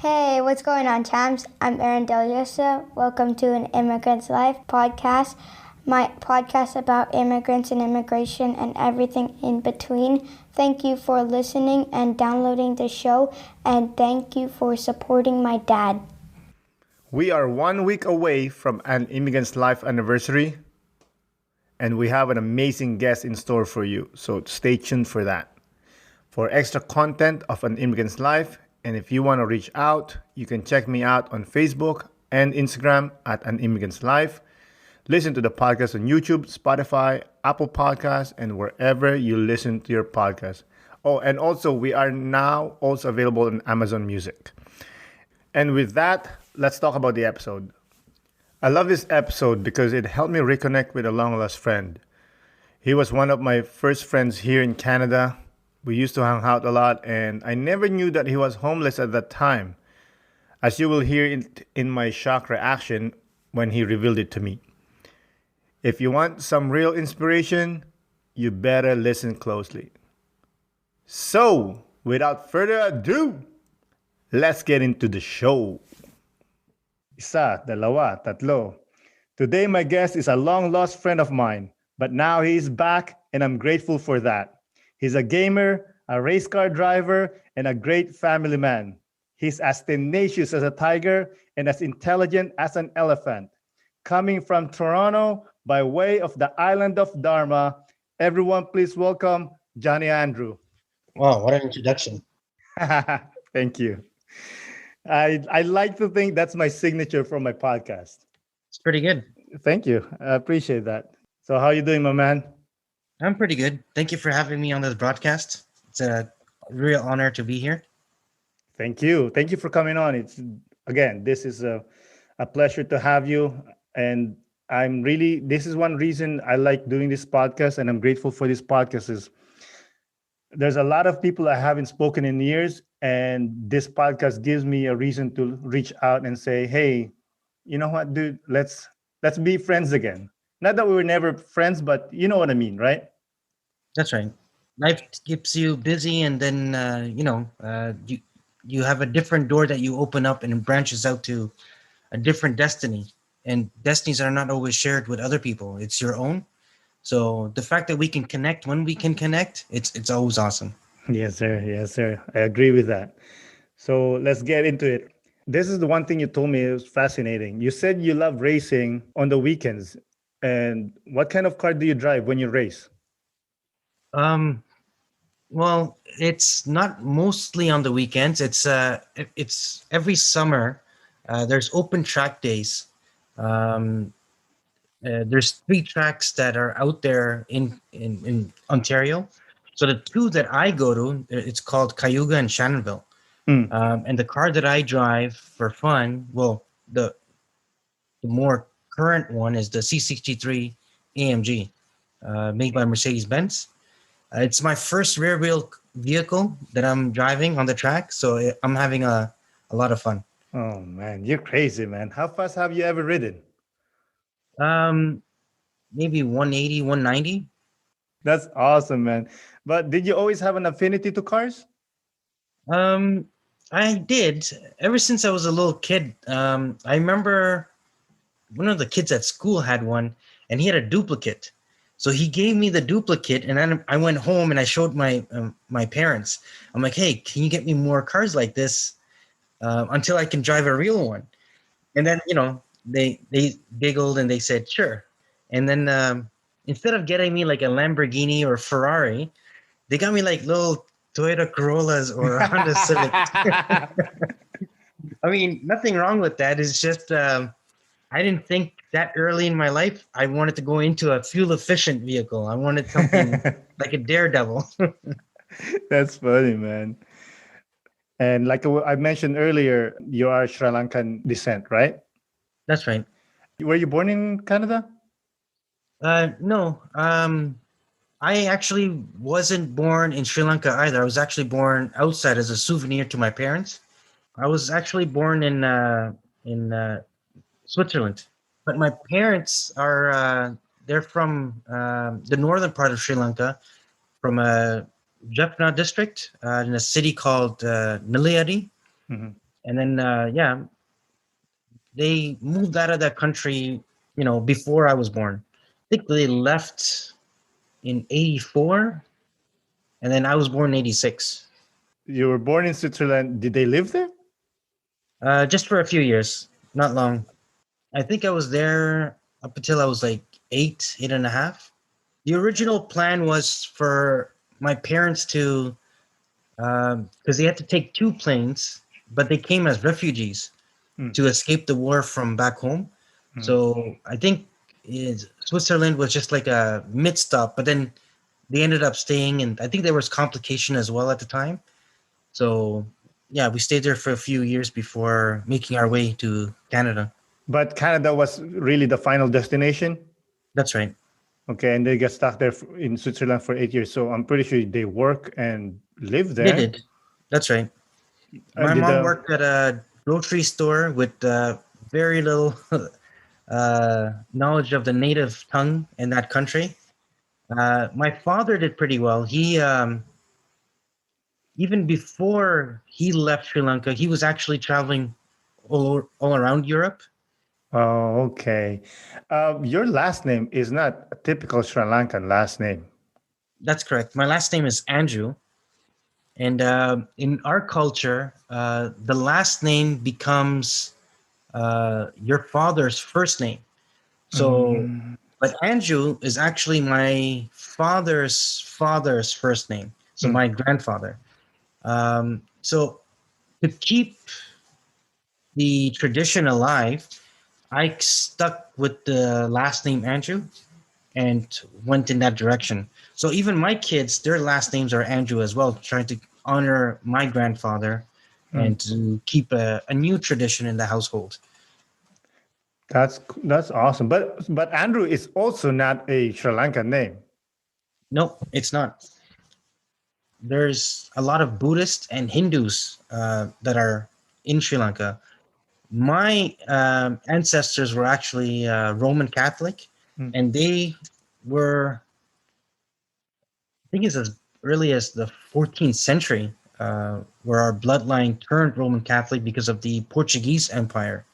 Hey, what's going on, champs? I'm Aaron Deliosa. Welcome to an Immigrant's Life podcast, my podcast about immigrants and immigration and everything in between. Thank you for listening and downloading the show, and thank you for supporting my dad. We are 1 week away from an Immigrant's Life anniversary, and we have an amazing guest in store for you, so stay tuned for that. For extra content of An Immigrant's Life, and if you want to reach out, you can check me out on Facebook and Instagram at An Immigrant's Life. Listen to the podcast on YouTube, Spotify, Apple Podcasts, and wherever you listen to your podcast. Oh, and also we are now also available on Amazon Music. And with that, let's talk about the episode. I love this episode because it helped me reconnect with a long-lost friend. He was one of my first friends here in Canada. We used to hang out a lot, and I never knew that he was homeless at that time, as you will hear in my shock reaction when he revealed it to me. If you want some real inspiration, you better listen closely. So, without further ado, let's get into the show. Isa, dalawa, tatlo. Today, my guest is a long-lost friend of mine, but now he's back, and I'm grateful for that. He's a gamer, a race car driver, and a great family man. He's as tenacious as a tiger and as intelligent as an elephant. Coming from Toronto by way of the island of Dharma, everyone please welcome Johny Andrew. Wow, what an introduction. Thank you. I like to think that's my signature for my podcast. It's pretty good. Thank you. I appreciate that. So how you doing, my man? I'm pretty good. Thank you for having me on this broadcast. It's a real honor to be here. Thank you. Thank you for coming on. This is a pleasure to have you. And this is one reason I like doing this podcast, and I'm grateful for this podcast is there's a lot of people I haven't spoken in years, and this podcast gives me a reason to reach out and say, hey, you know what, dude, let's be friends again. Not that we were never friends, but you know what I mean, right? That's right. Life keeps you busy, and then you have a different door that you open up, and it branches out to a different destiny. And destinies are not always shared with other people. It's your own. So the fact that we can connect when we can connect, it's always awesome. Yes, sir. Yes, sir. I agree with that. So let's get into it. This is the one thing you told me. It was fascinating. You said you love racing on the weekends. And what kind of car do you drive when you race? Well, it's not mostly on the weekends. It's every summer. There's open track days. There's 3 tracks that are out there in Ontario. So the 2 that I go to, it's called Cayuga and Shannonville. And the car that I drive for fun, well, the more current one is the C63 AMG, made by Mercedes-Benz. It's my first rear wheel vehicle that I'm driving on the track, so I'm having a lot of fun. Oh man, you're crazy, man. How fast have you ever ridden? Maybe 180, 190. That's awesome, man. But did you always have an affinity to cars? I did ever since I was a little kid. I remember one of the kids at school had one, and he had a duplicate. So he gave me the duplicate, and then I went home and I showed my parents. I'm like, hey, can you get me more cars like this until I can drive a real one? And then, they giggled and they said, sure. And then instead of getting me like a Lamborghini or Ferrari, they got me like little Toyota Corollas or Honda Civics. I mean, nothing wrong with that. It's just I didn't think that early in my life I wanted to go into a fuel-efficient vehicle. I wanted something like a daredevil. That's funny, man. And like I mentioned earlier, you are Sri Lankan descent, right? That's right. Were you born in Canada? No. I actually wasn't born in Sri Lanka either. I was actually born outside as a souvenir to my parents. I was actually born in Switzerland, but my parents are they're from the northern part of Sri Lanka, from Jaffna district in a city called Niliyadi. Mm-hmm. And then they moved out of that country, before I was born. I think they left in 84, and then I was born in 86. You were born in Switzerland. Did they live there? Just for a few years, not long. I think I was there up until I was like eight and a half. The original plan was for my parents to, because they had to take two planes, but they came as refugees Mm. to escape the war from back home. So I think Switzerland was just like a mid stop, but then they ended up staying, and I think there was complication as well at the time. So yeah, we stayed there for a few years before making our way to Canada. But Canada was really the final destination. That's right. Okay, and they get stuck there in Switzerland for 8 years. So I'm pretty sure they work and live They there. did. That's right. My Did mom the worked at a grocery store with very little knowledge of the native tongue in that country. My father did pretty well. He even before he left Sri Lanka, he was actually traveling all around Europe. Oh, okay. Your last name is not a typical Sri Lankan last name. That's correct. My last name is Andrew, and in our culture, the last name becomes your father's first name. So, Mm. but Andrew is actually my father's father's first name. So Mm. my grandfather. So to keep the tradition alive, I stuck with the last name Andrew and went in that direction. So even my kids, their last names are Andrew as well, trying to honor my grandfather Mm. and to keep a new tradition in the household. That's awesome. But Andrew is also not a Sri Lankan name. Nope, it's not. There's a lot of Buddhists and Hindus that are in Sri Lanka. My ancestors were actually Roman Catholic, Mm. and they were, I think it's as early as the 14th century, where our bloodline turned Roman Catholic because of the Portuguese Empire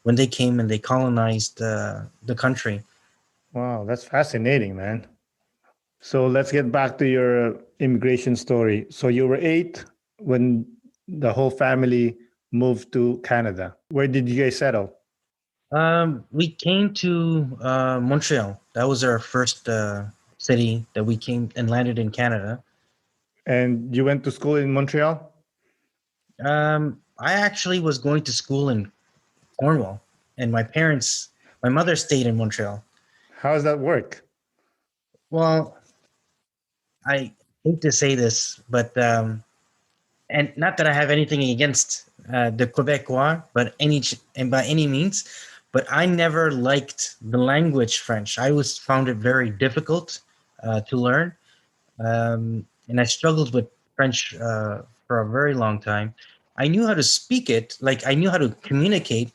when they came and they colonized the country. Wow, that's fascinating, man. So let's get back to your immigration story. So you were 8 when the whole family moved to Canada. Where did you guys settle? We came to Montreal. That was our first city that we came and landed in Canada. And you went to school in Montreal? I actually was going to school in Cornwall, and my mother stayed in Montreal. How does that work? Well, I hate to say this, but and not that I have anything against the Quebecois, but and by any means, but I never liked the language French. I always found it very difficult to learn, and I struggled with French for a very long time. I knew how to speak it, like I knew how to communicate,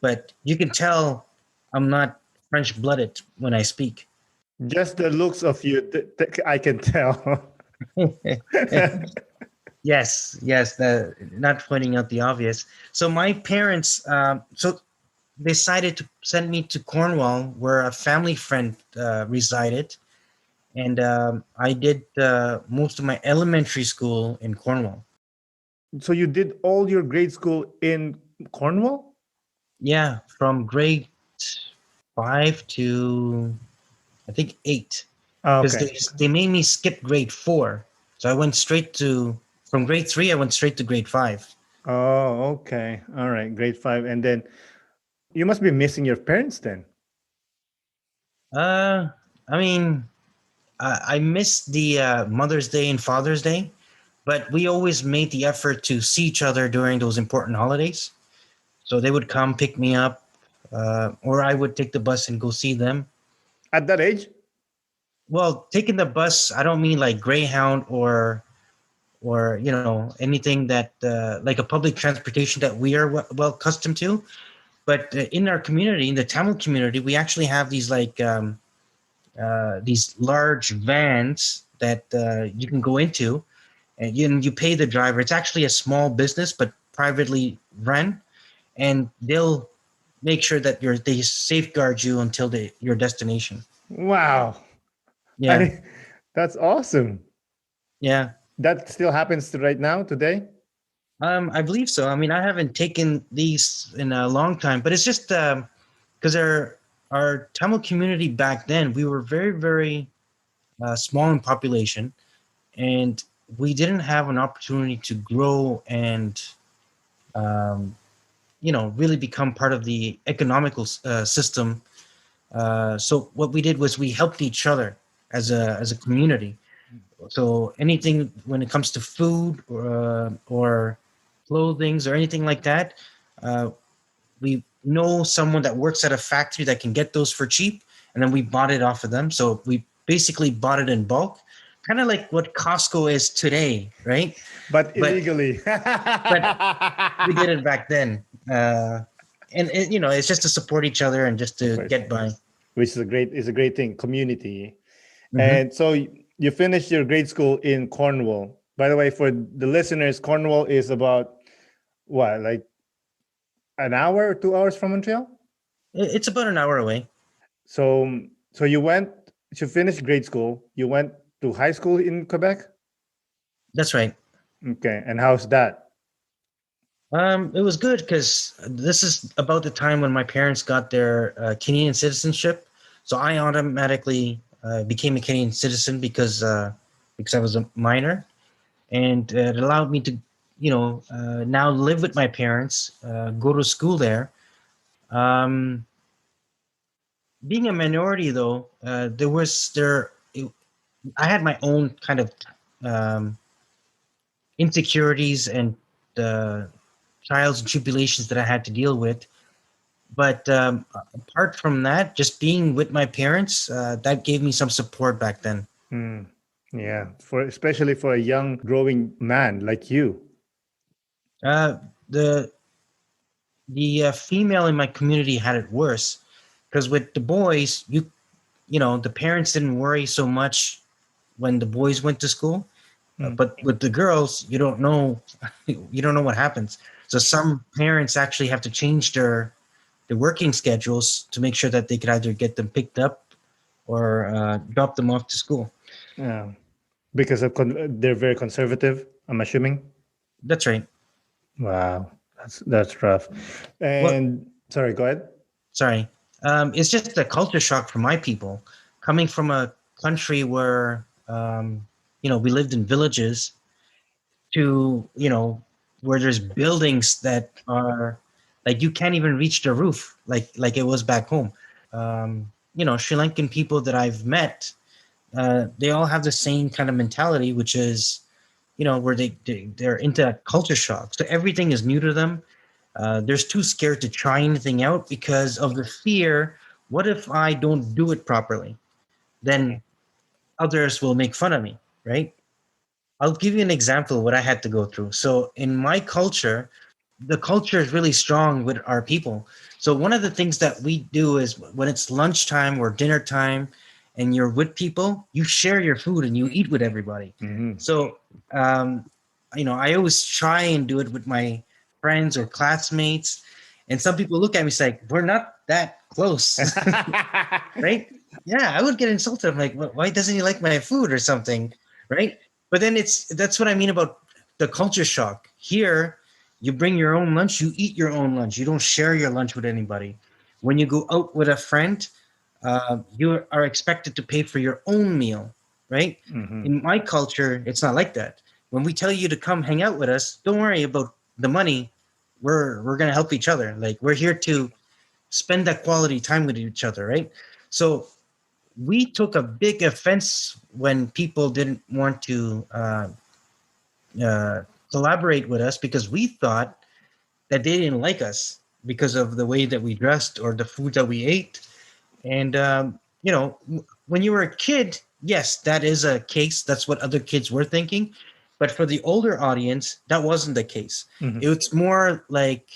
but you can tell I'm not French blooded when I speak. Just the looks of you, I can tell. Yes, not pointing out the obvious. So my parents, decided to send me to Cornwall, where a family friend resided, and I did most of my elementary school in Cornwall. So you did all your grade school in Cornwall? Yeah, from grade 5 to I think 8, because Okay. they made me skip grade 4, so I went straight to from grade 3. I went straight to grade 5. Oh, okay. All right. Grade 5. And then you must be missing your parents then. Uh, I mean, I missed the Mother's Day and Father's Day, but we always made the effort to see each other during those important holidays. So they would come pick me up, or I would take the bus and go see them. At that age? Well, taking the bus, I don't mean like Greyhound or anything that like a public transportation that we are well accustomed to. But in our community, in the Tamil community, we actually have these like these large vans that you can go into, and you pay the driver. It's actually a small business, but privately run, and they'll make sure that they safeguard you until your destination. Wow. Yeah, I that's awesome. yeah. That still happens to right now today? I believe so. I mean, I haven't taken these in a long time, but it's just because our Tamil community back then, we were very, very small in population, and we didn't have an opportunity to grow and um, really become part of the economical system. So what we did was we helped each other as a community. So anything when it comes to food or clothings or anything like that, uh, we know someone that works at a factory that can get those for cheap, and then we bought it off of them. So we basically bought it in bulk, kind of like what Costco is today, right? But But illegally. but we did it back then, and it's just to support each other and just Of to course. get by. Which is a great thing, community. Hmm. And so you finished your grade school in Cornwall. By the way, for the listeners, Cornwall is about what, like an hour or 2 hours from Montreal? It's about an hour away. So you finished grade school. You went to high school in Quebec? That's right. Okay. And how's that? It was good because this is about the time when my parents got their Canadian citizenship. So I automatically became a Canadian citizen because I was a minor, and it allowed me to, now live with my parents, go to school there. Um, Being a minority, though, I had my own kind of um, insecurities and uh, trials and tribulations that I had to deal with. But apart from that, just being with my parents, that gave me some support back then. Hmm. Yeah, especially for a young growing man like you. Uh, the the female in my community had it worse because with the boys, the parents didn't worry so much when the boys went to school, Hmm. but with the girls, you don't know you don't know what happens. So some parents actually have to change their working schedules to make sure that they could either get them picked up or drop them off to school. Yeah, because they're very conservative, I'm assuming. That's right. Wow, that's rough. Well, And sorry, go ahead. sorry. It's just a culture shock for my people coming from a country where we lived in villages to where there's buildings that are like you can't even reach the roof like it was back home. Sri Lankan people that I've met, they all have the same kind of mentality, which is where they're into that culture shock. So everything is new to them. They're too scared to try anything out because of the fear. What if I don't do it properly? Then others will make fun of me, right? I'll give you an example of what I had to go through. So in my culture, the culture is really strong with our people. So one of the things that we do is when it's lunchtime or dinner time and you're with people, you share your food and you eat with everybody. Hmm. So um, I always try and do it with my friends or classmates. And some people look at me and say, we're not that close. Right? Yeah, I would get insulted. I'm like, why doesn't he like my food or something? Right? But then that's what I mean about the culture shock. Here, you bring your own lunch, you eat your own lunch. You don't share your lunch with anybody. When you go out with a friend, you are expected to pay for your own meal, right? Hmm. In my culture, it's not like that. When we tell you to come hang out with us, don't worry about the money. We're gonna help each other. Like we're here to spend that quality time with each other, right? So we took a big offense when people didn't want to uh, collaborate with us because we thought that they didn't like us because of the way that we dressed or the food that we ate. And when you were a kid, yes, that is a case. That's what other kids were thinking. But for the older audience, that wasn't the case. Hmm. It's more like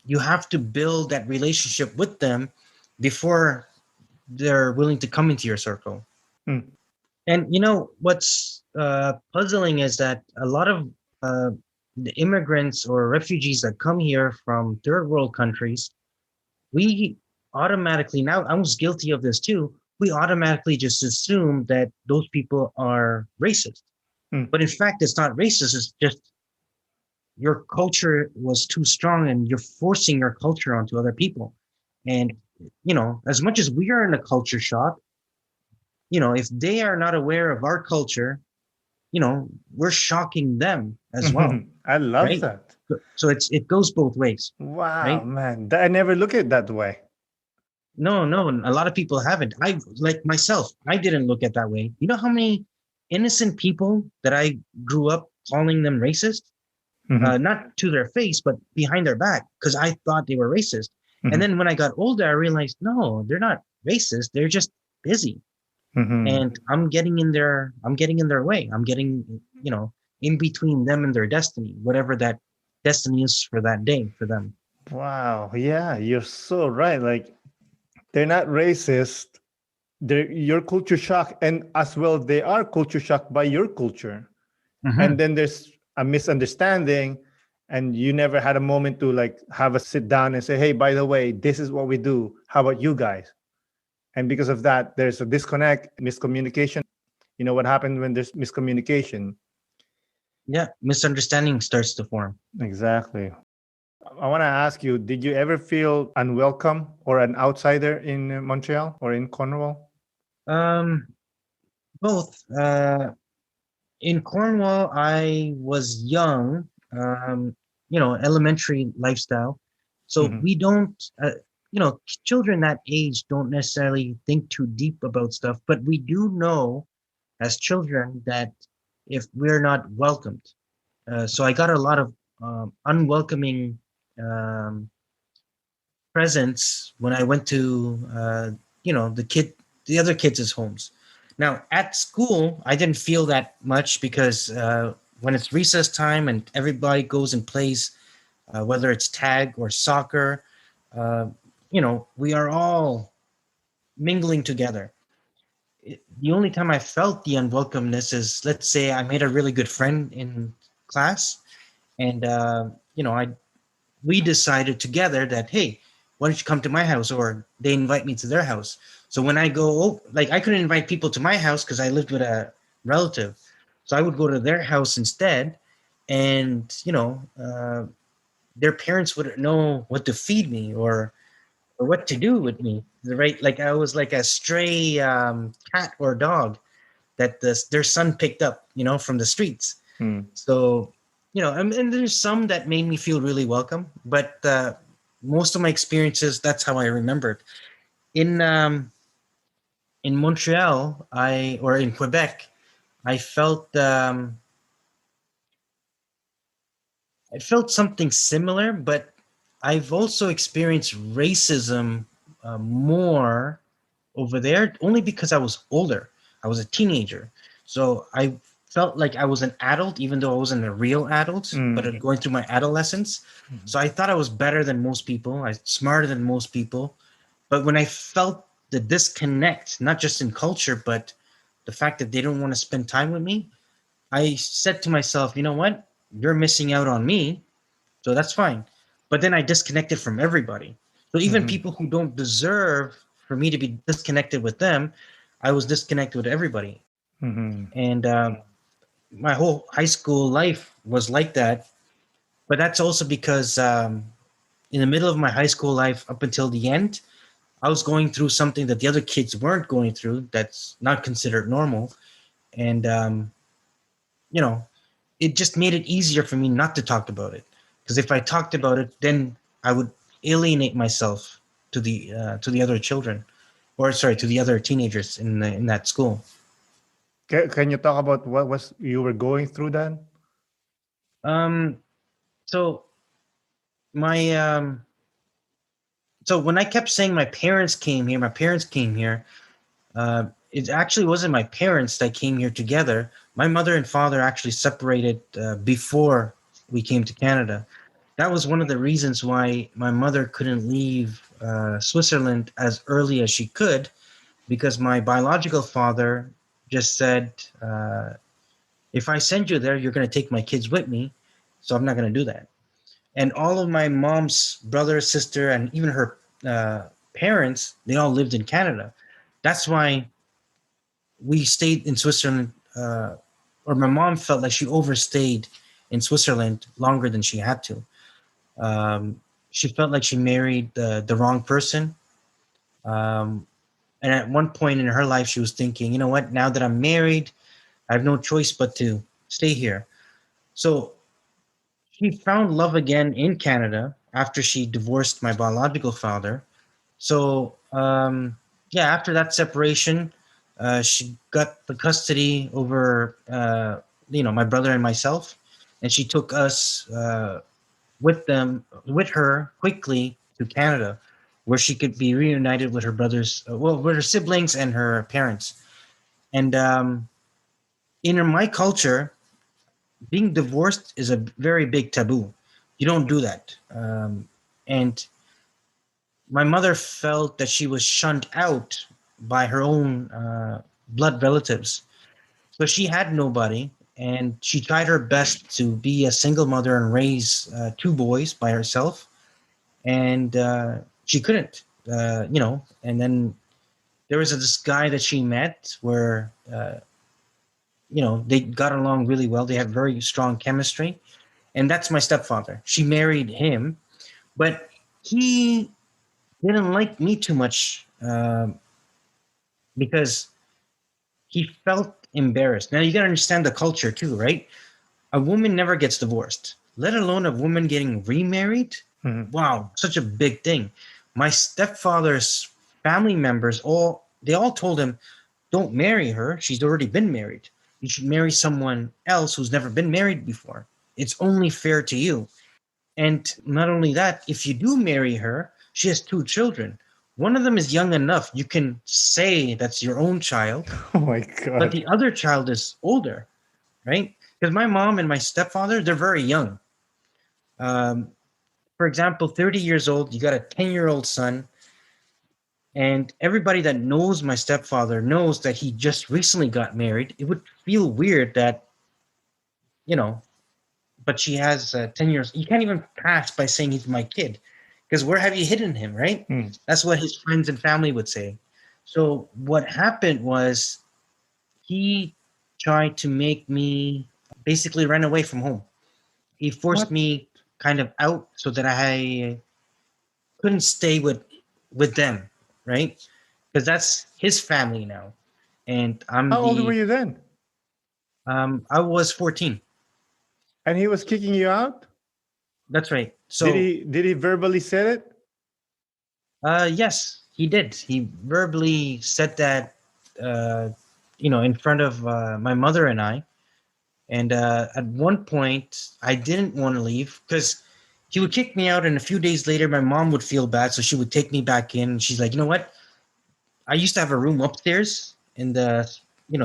you have to build that relationship with them before they're willing to come into your circle. And what's puzzling is that a lot of uh, the immigrants or refugees that come here from third world countries, we automatically, now I was guilty of this too, we automatically just assume that those people are racist. Mm. But in fact, it's not racist. It's just your culture was too strong and you're forcing your culture onto other people. And, as much as we are in a culture shock, if they are not aware of our culture, we're shocking them as well, I love right? that. So it goes both ways, Wow, right? man. I never look at it that way. No, no, a lot of people haven't. I like myself, I didn't look at that way. You know how many innocent people that I grew up calling them racist? Mhm. Not to their face, but behind their back, because I thought they were racist. And Mhm. then when I got older, I realized, no, they're not racist. They're just busy. Mhm. And I'm getting in their way. I'm getting, in between them and their destiny, whatever that destiny is for that day for them. Wow. Yeah, you're so right. Like they're not racist. They're your culture shock, and as well, they are culture shocked by your culture. And Mhm. then there's a misunderstanding, and you never had a moment to like have a sit down and say, "Hey, by the way, this is what we do. How about you guys?" And because of that, there's a disconnect, miscommunication. You know what happened when there's miscommunication? Yeah, misunderstanding starts to form. Exactly. I want to ask you, did you ever feel unwelcome or an outsider in Montreal or in Cornwall? Um, Both. In Cornwall, I was young, elementary lifestyle. So Mhm. we don't, children that age don't necessarily think too deep about stuff, but we do know as children that if we're not welcomed. So I got a lot of unwelcoming um, presence when I went to, the other kids' homes. Now at school, I didn't feel that much because when it's recess time and everybody goes and plays, whether it's tag or soccer, uh, we are all mingling together. The only time I felt the unwelcomeness is, let's say, I made a really good friend in class, and I we decided together that, hey, why don't you come to my house, or they invite me to their house. So when I go, like, I couldn't invite people to my house because I lived with a relative, so I would go to their house instead, and their parents wouldn't know what to feed me or what to do with me, right? Like I was like a stray cat or dog that their son picked up, from the streets. Mm. So, and there's some that made me feel really welcome, but most of my experiences, that's how I remembered. In in Montreal, or in Quebec, I felt I felt something similar, but I've also experienced racism more over there only because I was older. I was a teenager. So I felt like I was an adult, even though I wasn't a real adult, but Mm. going through my adolescence. So I thought I was better than most people, I smarter than most people. But when I felt the disconnect, not just in culture, but the fact that they don't want to spend time with me, I said to myself, you know what? You're missing out on me, so that's fine. But then I disconnected from everybody. So even Mhm. people who don't deserve for me to be disconnected with them, I was disconnected with everybody. Mhm. And my whole high school life was like that. But that's also because in the middle of my high school life, up until the end, I was going through something that the other kids weren't going through. That's not considered normal. And you know, it just made it easier for me not to talk about it, because if I talked about it, then I would alienate myself to the other children, or sorry, to the other teenagers in that school. Can you talk about what was you were going through then? um so my so when I kept saying my parents came here, it actually wasn't my parents that came here together. My mother and father actually separated before we came to Canada. That was one of the reasons why my mother couldn't leave Switzerland as early as she could, because my biological father just said, if I send you there, you're going to take my kids with me. so I'm not going to do that. And all of my mom's brother, sister, and even her parents, they all lived in Canada. That's why we stayed in Switzerland, or my mom felt like she overstayed in Switzerland longer than she had to. She felt like she married the wrong person. Um, and at one point in her life, she was thinking, you know what, now that I'm married, I have no choice but to stay here. So she found love again in Canada after she divorced my biological father. So yeah, after that separation, she got the custody over my brother and myself, and she took us with her quickly to Canada, where she could be reunited with her brothers, with her siblings and her parents. And in my culture, being divorced is a very big taboo. You don't do that. And my mother felt that she was shunned out by her own blood relatives. So she had nobody, and she tried her best to be a single mother and raise two boys by herself. And she couldn't, And then there was this guy that she met where, they got along really well. They had very strong chemistry. And that's my stepfather. She married him, but he didn't like me too much because he felt embarrassed. Now you got to understand the culture too, right? A woman never gets divorced, let alone a woman getting remarried. Mhm. Wow, such a big thing. My stepfather's family members all told him, "Don't marry her. She's already been married. You should marry someone else who's never been married before. It's only fair to you." And not only that, if you do marry her, she has two children. One of them is young enough you can say that's your own child, Oh my but God. the other child is older, right? Because my mom and my stepfather, they're very young. Um, for example, 30 years old, you got a 10-year-old son, and everybody that knows my stepfather knows that he just recently got married. It would feel weird that, you know, but she has 10 years. You can't even pass by saying he's my kid because where have you hidden him, right? Hmm. That's what his friends and family would say. So what happened was he tried to make me basically run away from home. He forced What? me kind of out so that I couldn't stay with them, right? Because that's his family now, and I'm How old were the you then? I was 14. And he was kicking you out? That's right. Did So he verbally said it? yes, he did. He verbally said that, uh, in front of my mother and I. And at one point, I didn't want to leave because he would kick me out. And a few days later, my mom would feel bad. So she would take me back in. And she's like, you know what? I used to have a room upstairs in the,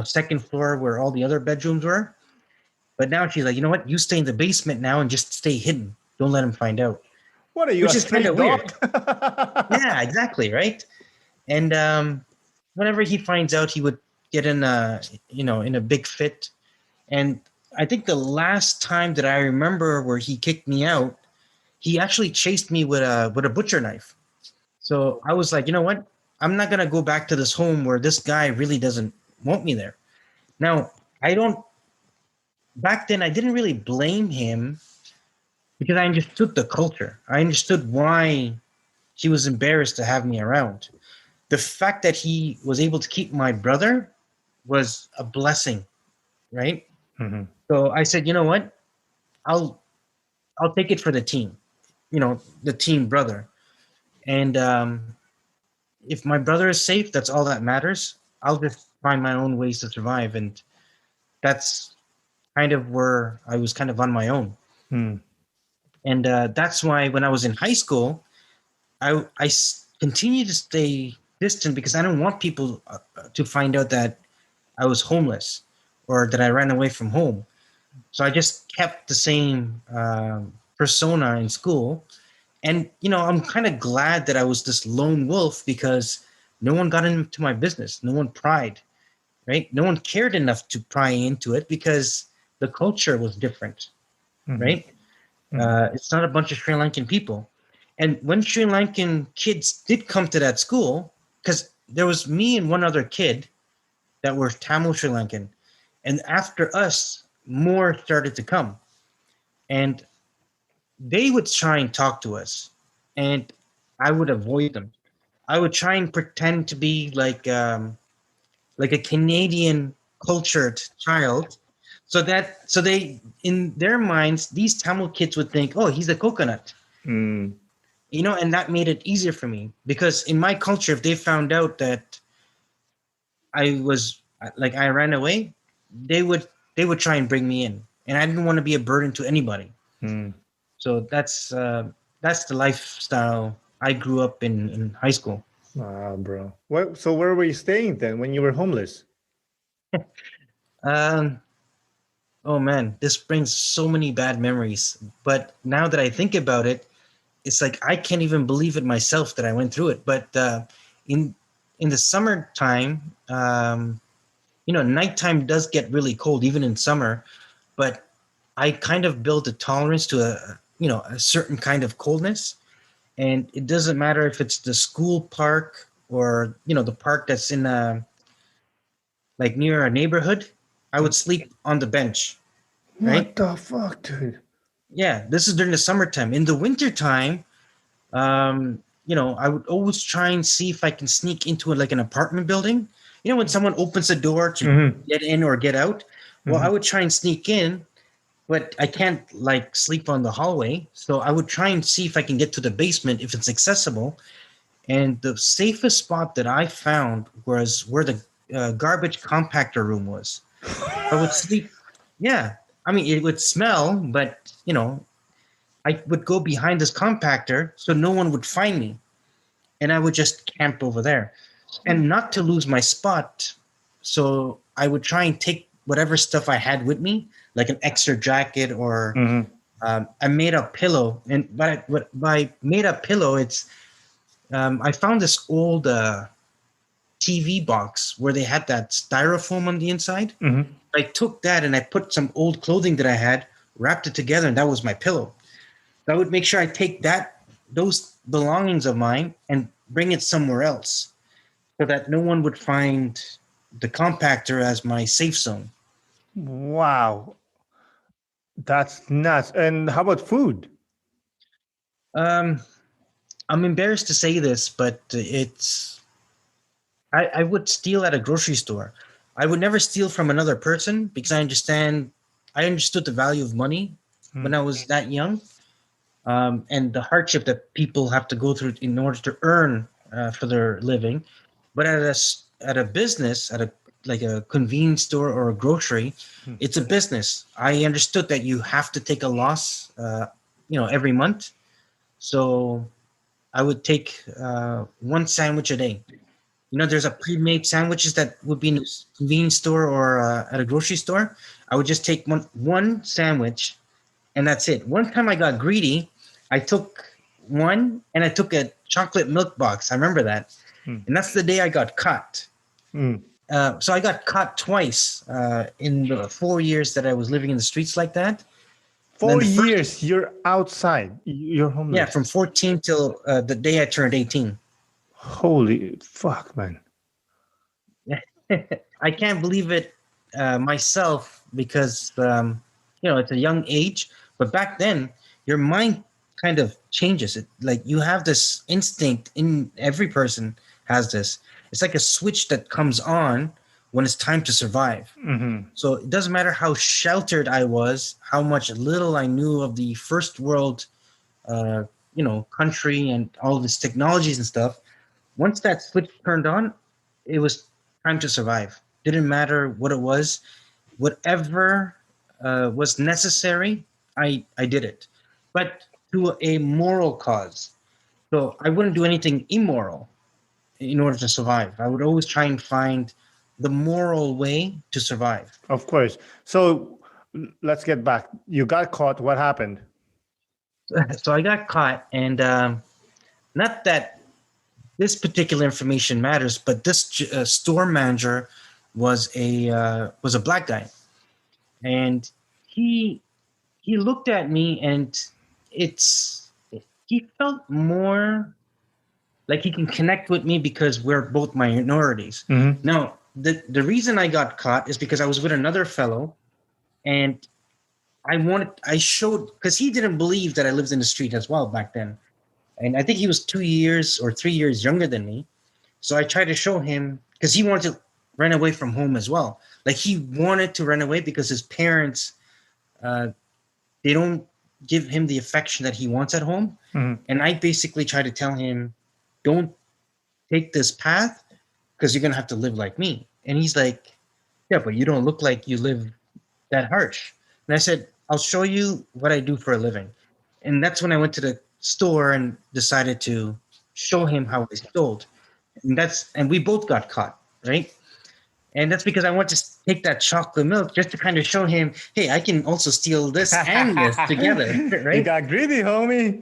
second floor where all the other bedrooms were. But now she's like, you know what? You stay in the basement now and just stay hidden. Don't let him find out, What are you, a which is kind stray of weird. dog? Yeah, exactly. Right. And whenever he finds out, he would get in a big fit. And I think the last time that I remember where he kicked me out, he actually chased me with a butcher knife. So I was like, you know what? I'm not gonna go back to this home where this guy really doesn't want me there. Now, I don't. Back then, I didn't really blame him because I understood the culture. I understood why he was embarrassed to have me around. The fact that he was able to keep my brother was a blessing, right? Mhm. So I said, you know what? I'll I'll take it for the team, the team brother. And if my brother is safe, that's all that matters. I'll just find my own ways to survive, and that's kind of where I was kind of on my own. Hmm. And that's why when I was in high school, I continued to stay distant because I don't want people to find out that I was homeless or that I ran away from home. So I just kept the same persona in school. And, I'm kind of glad that I was this lone wolf because no one got into my business. No one pried, right? No one cared enough to pry into it because the culture was different, Mhm. right? It's not a bunch of Sri Lankan people. And when Sri Lankan kids did come to that school, because there was me and one other kid that were Tamil Sri Lankan, and after us, more started to come, and they would try and talk to us, and I would avoid them. I would try and pretend to be like a Canadian cultured child, so they in their minds these Tamil kids would think, oh, he's a coconut, Mm. and that made it easier for me because in my culture, if they found out that I was like I ran away, they would they would try and bring me in, and I didn't want to be a burden to anybody. Mm. So that's the lifestyle I grew up in high school. Ah, bro. So where were you staying then when you were homeless? Um, oh man, this brings so many bad memories. But now that I think about it, it's like I can't even believe it myself that I went through it. But in in the summertime, nighttime does get really cold, even in summer. But I kind of built a tolerance to a certain kind of coldness, and it doesn't matter if it's the school park or the park that's in like near a neighborhood. I would sleep on the bench, What right? the fuck, dude? Yeah, this is during the summertime. In the wintertime, I would always try and see if I can sneak into like an apartment building. When someone opens the door to Mm-hmm. get in or get out, well, I Mm-hmm. would try and sneak in, but I can't like sleep on the hallway. So I would try and see if I can get to the basement if it's accessible. And the safest spot that I found was where the garbage compactor room was. I would sleep. Yeah, I mean it would smell, but I would go behind this compactor so no one would find me, and I would just camp over there, and not to lose my spot. So I would try and take whatever stuff I had with me, like an extra jacket or Mm-hmm. a made up pillow. And by made up pillow, it's I found this old TV box where they had that styrofoam on the inside. Mm-hmm. I took that and I put some old clothing that I had, wrapped it together, and that was my pillow. I would make sure I take those belongings of mine and bring it somewhere else so that no one would find the compactor as my safe zone. Wow, that's nuts. And how about food? Um, I'm embarrassed to say this, but I would steal at a grocery store. I would never steal from another person because I understood the value of money when I was that young, and the hardship that people have to go through in order to earn for their living. But at a business, at a like a convenience store or a grocery, it's a business. I understood that you have to take a loss, every month. So I would take one sandwich a day. There's a pre-made sandwiches that would be in a convenience store or at a grocery store. I would just take one sandwich, and that's it. One time I got greedy, I took one and I took a chocolate milk box. I remember that, and that's the day I got caught. Mm. So I got caught twice in the 4 years that I was living in the streets like that. And then Four the first, years you're outside. You're yeah, homeless. from 14 till the day I turned 18. Holy fuck, man. I can't believe it myself because it's a young age. But back then, your mind kind of changes. It like you have this instinct in every person has this. It's like a switch that comes on when it's time to survive. Mm-hmm. So it doesn't matter how sheltered I was, how much little I knew of the first world, country and all of its technologies and stuff. Once that switch turned on, it was time to survive. Didn't matter what it was, whatever was necessary, I did it, but to a moral cause. So I wouldn't do anything immoral in order to survive. I would always try and find the moral way to survive. Of course. So let's get back. You got caught. What happened? So I got caught, and not that this particular information matters, but this store manager was a black guy, and he he looked at me and it's he felt more like he can connect with me because we're both minorities. Mm-hmm. Now, the reason I got caught is because I was with another fellow, and I showed, because he didn't believe that I lived in the street as well back then, and I think he was 2 years or 3 years younger than me. So I tried to show him, because he wanted to run away from home as well. Like, he wanted to run away because his parents, uh, they don't give him the affection that he wants at home. Mm-hmm. And I basically try to tell him, don't take this path because you're gonna have to live like me. And he's like, yeah, but you don't look like you live that harsh. And I said, I'll show you what I do for a living. And that's when I went to the store and decided to show him how I stole. And we both got caught, right? And that's because I want to take that chocolate milk just to kind of show him, hey, I can also steal this and this together, right? You got greedy, homie.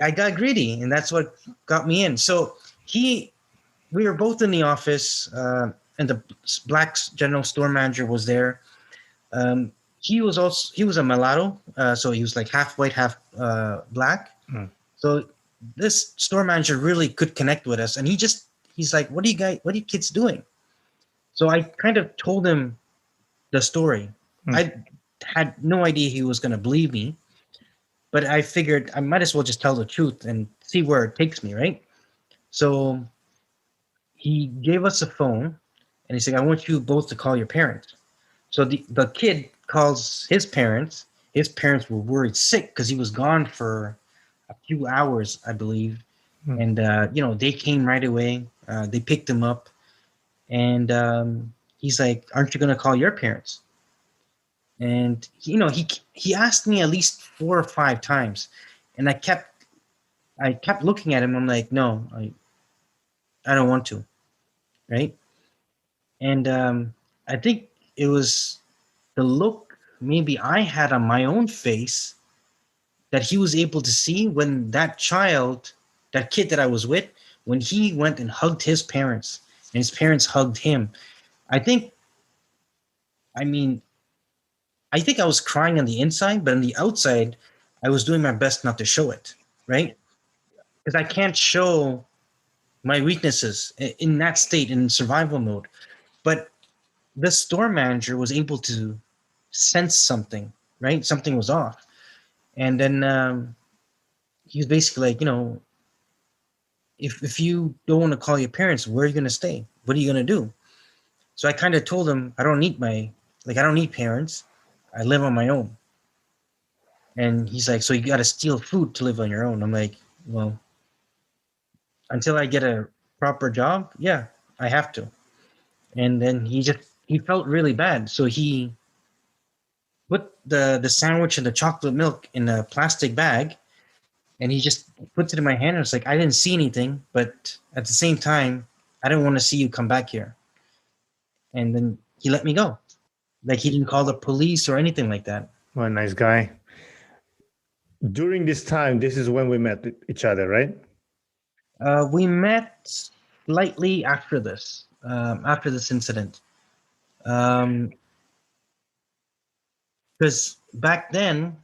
I got greedy, and that's what got me in. So we were both in the office, and the black general store manager was there. He was a mulatto, so he was like half white, half black. Mm. So this store manager really could connect with us, and he's like, what are you kids doing? So I kind of told him the story. I had no idea he was going to believe me, but I figured I might as well just tell the truth and see where it takes me, right? So he gave us a phone, and he said, I want you both to call your parents. So the kid calls his parents. His parents were worried sick because he was gone for a few hours, I believe. And, they came right away. They picked him up. And he's like, aren't you going to call your parents? And, he asked me at least 4 or 5 times. And I kept looking at him. I'm like, no, I don't want to. Right. And I think it was the look maybe I had on my own face that he was able to see when that kid that I was with, when he went and hugged his parents and his parents hugged him. I think I was crying on the inside, but on the outside, I was doing my best not to show it, right? Because I can't show my weaknesses in that state, in survival mode. But the store manager was able to sense something, right? Something was off. And then he was basically like, if you don't want to call your parents, where are you going to stay? What are you going to do? So I kind of told him, I don't need parents. I live on my own. And he's like, so you got to steal food to live on your own. I'm like, well, until I get a proper job, yeah, I have to. And then he felt really bad. So he put the sandwich and the chocolate milk in a plastic bag, and he just puts it in my hand. And it's like, I didn't see anything, but at the same time, I didn't want to see you come back here. And then he let me go. Like, he didn't call the police or anything like that. What a nice guy. During this time, this is when we met each other, right? We met slightly after this incident. Because back then,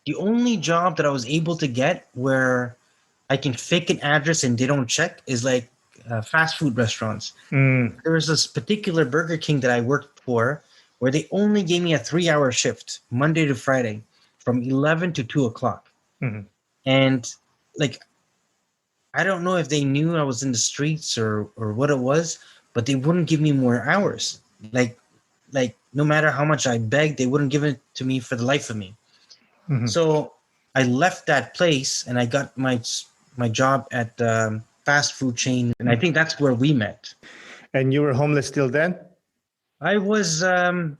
the only job that I was able to get where I can fake an address and they don't check is like fast food restaurants. There was this particular Burger King that I worked for where they only gave me a 3-hour shift, Monday to Friday, from 11 to 2 o'clock. Mm-hmm. And like, I don't know if they knew I was in the streets or what it was, but they wouldn't give me more hours. Like no matter how much I begged, they wouldn't give it to me for the life of me. Mm-hmm. So I left that place and I got my job at fast food chain, and I think that's where we met. And you were homeless still then? I was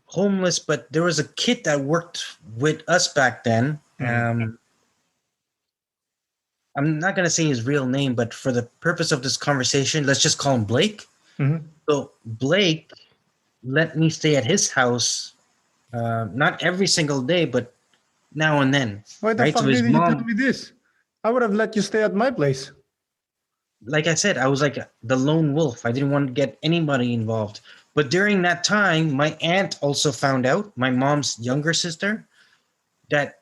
homeless, but there was a kid that worked with us back then. I'm not going to say his real name, but for the purpose of this conversation, let's just call him Blake. Mm-hmm. So Blake let me stay at his house, not every single day, but now and then. Why the right? fuck So his did you mom, tell me this? I would have let you stay at my place. like I said, I was like the lone wolf. I didn't want to get anybody involved. But during that time, my aunt also found out, my mom's younger sister, that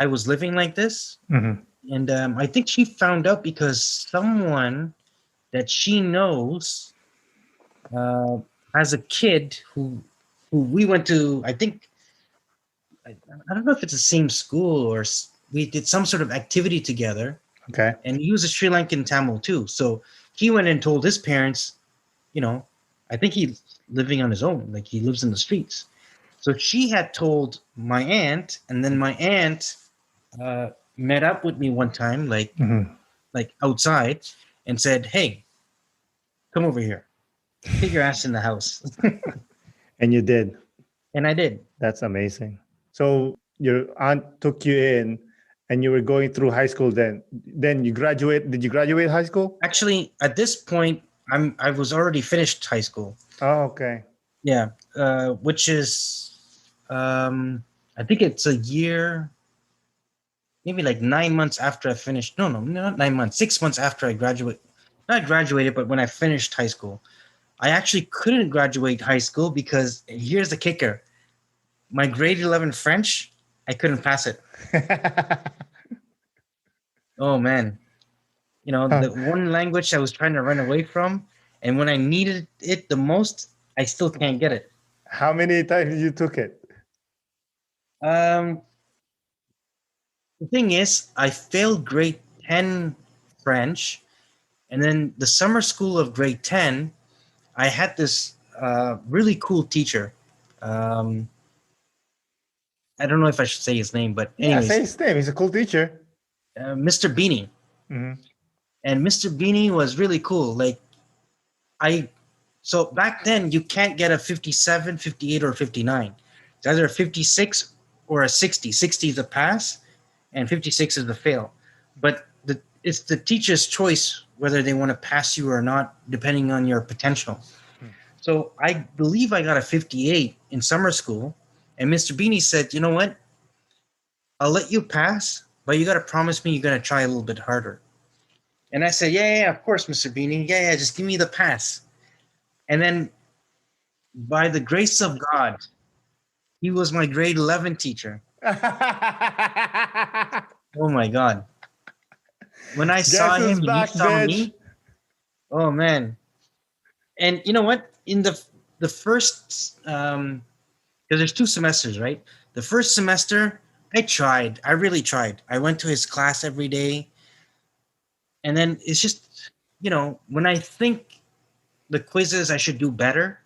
I was living like this. Mm-hmm. And I think she found out because someone that she knows uh, has a kid who we went to. I think I don't know if it's the same school or we did some sort of activity together. Okay. And he was a Sri Lankan Tamil too. So he went and told his parents, you know, I think he's living on his own, like he lives in the streets. So she had told my aunt, and then my aunt uh, met up with me one time, Mm-hmm. like outside, and said, "Hey, come over here, get your ass in the house." And you did. And I did. That's amazing. So your aunt took you in, and you were going through high school. Then you graduate. Did you graduate high school? Actually, at this point, I was already finished high school. Oh, okay. Yeah, which is I think it's a year, maybe like 9 months after I finished. No, not 9 months. 6 months after I graduate. Not graduated, but when I finished high school, I actually couldn't graduate high school because here's the kicker: my grade 11 French, I couldn't pass it. Oh man, the one language I was trying to run away from, and when I needed it the most, I still can't get it. How many times you took it? Um, the thing is, I failed grade 10 French, and then the summer school of grade 10, I had this really cool teacher. Um, I don't know if I should say his name, but Yeah, say anyways, his name. He's a cool teacher. Mr. Beanie. Mm-hmm. And Mr. Beanie was really cool. Like I so back then you can't get a 57, 58, or 59. It's either a 56 or a 60. 60 is a pass and 56 is the fail. But it's the teacher's choice whether they want to pass you or not, depending on your potential. So I believe I got a 58 in summer school, and Mr. Beanie said, "You know what? I'll let you pass, but you got to promise me you're going to try a little bit harder." And I said, yeah, of course, Mr. Beanie. Yeah, just give me the pass. And then by the grace of God, he was my grade 11 teacher. Oh my God. When I saw Guess who's him and he back, saw bitch? me, oh man. And you know what? In the first, because there's 2 semesters, right? The first semester, I tried. I really tried. I went to his class every day. And then it's just, when I think the quizzes I should do better,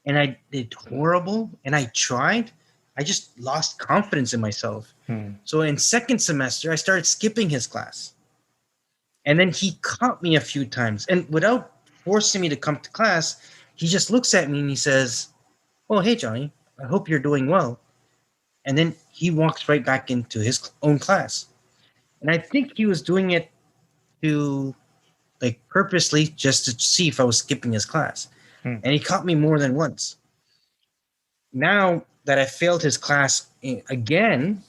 and I did horrible, and I tried, I just lost confidence in myself. So in second semester, I started skipping his class. And then he caught me a few times. And without forcing me to come to class, he just looks at me and he says, "Oh, hey, Johnny, I hope you're doing well." And then he walks right back into his own class. And I think he was doing it to, like, purposely just to see if I was skipping his class. And he caught me more than once. Now that I failed his class again,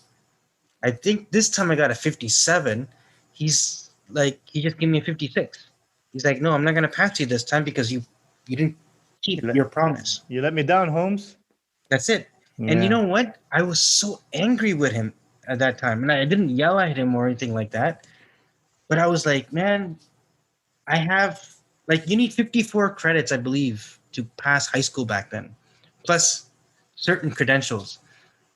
I think this time I got a 57. He's like, he just gave me a 56. He's like, "No, I'm not gonna pass you this time because you didn't keep your promise." You let me down, Holmes. That's it. And you know what? I was so angry with him at that time, and I didn't yell at him or anything like that. But I was like, man, I have, like, you need 54 credits, I believe, to pass high school back then, plus certain credentials.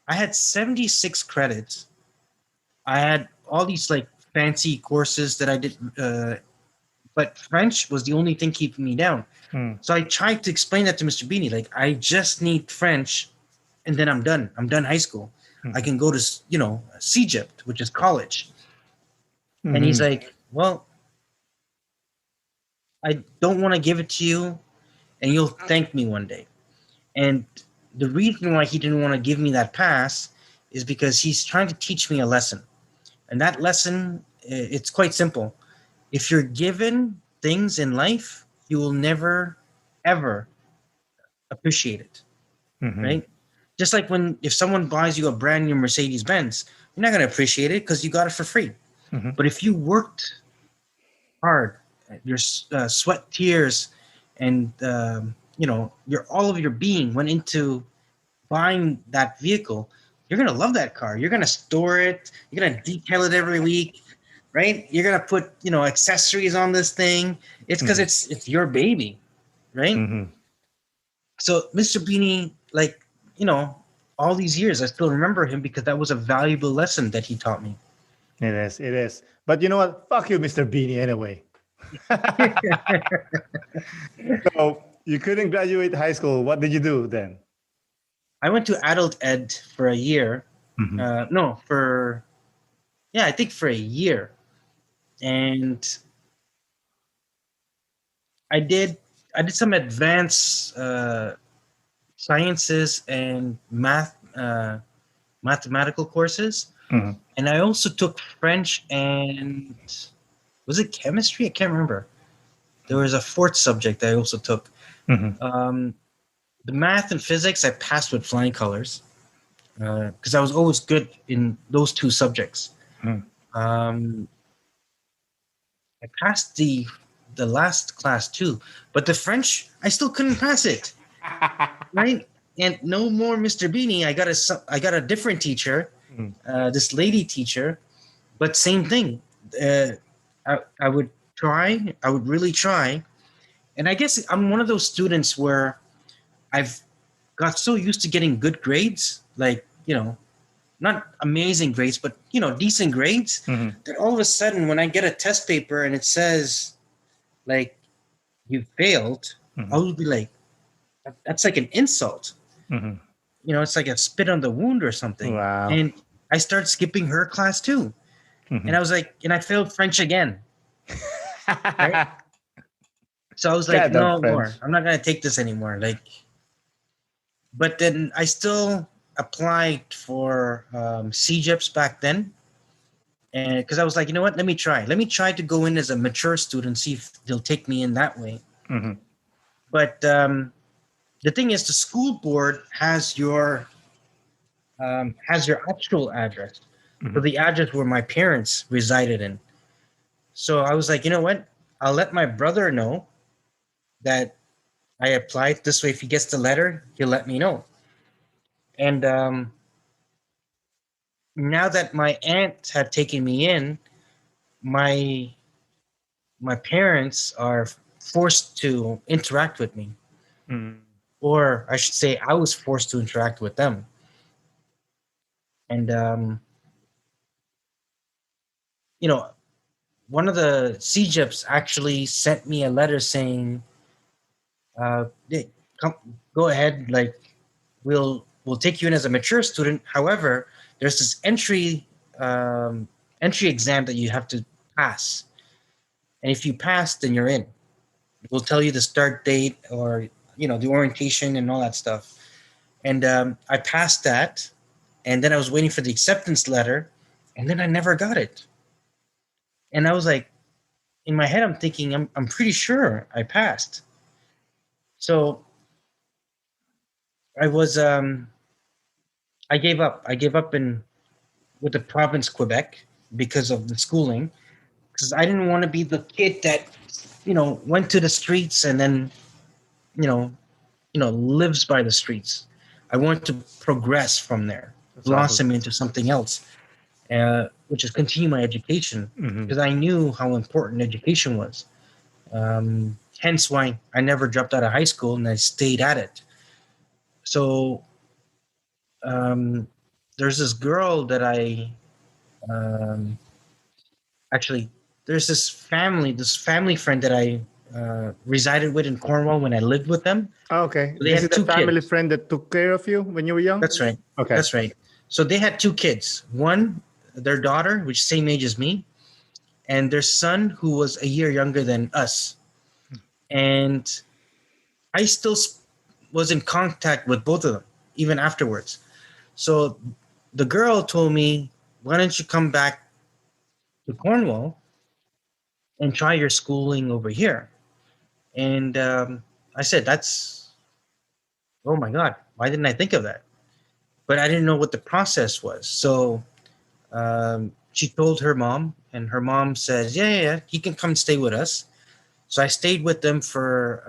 I had 76 credits. I had all these like fancy courses that I did, but French was the only thing keeping me down. So I tried to explain that to Mr. Beanie. Like, I just need French, and then I'm done. I'm done high school. I can go to, CEGIPT, which is college. And he's like, "Well, I don't want to give it to you, and you'll thank me one day." And the reason why he didn't want to give me that pass is because he's trying to teach me a lesson. And that lesson, it's quite simple. If you're given things in life, you will never, ever appreciate it, right? Just like if someone buys you a brand new Mercedes Benz, you're not going to appreciate it because you got it for free. But if you worked hard, your sweat, tears, and all of your being went into buying that vehicle, you're gonna love that car. You're gonna store it. You're gonna detail it every week, right? You're gonna put accessories on this thing. It's because it's your baby, right? Mm-hmm. So Mr. Beanie, like all these years, I still remember him because that was a valuable lesson that he taught me. It is. It is. But you know what? Fuck you, Mr. Beanie. Anyway. So you couldn't graduate high school. What did you do then? I went to adult ed for a year. No, I think for a year, and I did some advanced sciences and mathematical courses, Mm-hmm. and I also took French and was it chemistry? I can't remember. There was a fourth subject I also took. Mm-hmm. The math and physics I passed with flying colors because I was always good in those two subjects. Um, I passed the last class too, but the French I still couldn't pass it. Right, and no more Mr. Beanie. I got a different teacher, this lady teacher, but same thing. I would try. I would really try, and I guess I'm one of those students where I've got so used to getting good grades, like not amazing grades, but decent grades, that all of a sudden when I get a test paper and it says like you failed, I would be like, that's like an insult. It's like a spit on the wound or something. Wow. And I start skipping her class too. And I was like, and I failed French again. Right? So I was like, no more. I'm not gonna take this anymore. Like, but then I still applied for CJEPs back then, and because I was like, you know what? Let me try to go in as a mature student, see if they'll take me in that way. But the thing is, the school board has your actual address, so the address where my parents resided in. So I was like, you know what? I'll let my brother know that I applied. This way, if he gets the letter, he'll let me know. And now that my aunt had taken me in, my parents are forced to interact with me, or I should say, I was forced to interact with them. And one of the CJEPs actually sent me a letter saying, hey, go ahead, like we'll take you in as a mature student. However, there's this entry exam that you have to pass, and if you pass, then you're in. We'll tell you the start date or the orientation and all that stuff. And I passed that, and then I was waiting for the acceptance letter, and then I never got it. And I was like, in my head, I'm thinking, I'm pretty sure I passed. So I was I gave up. I gave up with the province Quebec because of the schooling, because I didn't want to be the kid that went to the streets and then lives by the streets. I wanted to progress from there, blossom into something else, which is continue my education, because I knew how important education was. Hence why I never dropped out of high school and I stayed at it. So there's this girl that I actually there's this family friend that I resided with in Cornwall when I lived with them. Oh, okay. So they This had is the two family kids. friend that took care of you when you were young? That's right. Okay. That's right. So they had two kids. One, their daughter, which is same age as me, and their son, who was a year younger than us. And I still was in contact with both of them, even afterwards. So the girl told me, why don't you come back to Cornwall and try your schooling over here? And I said, oh my God, why didn't I think of that? But I didn't know what the process was. So she told her mom, and her mom says, yeah, he can come stay with us. So I stayed with them for,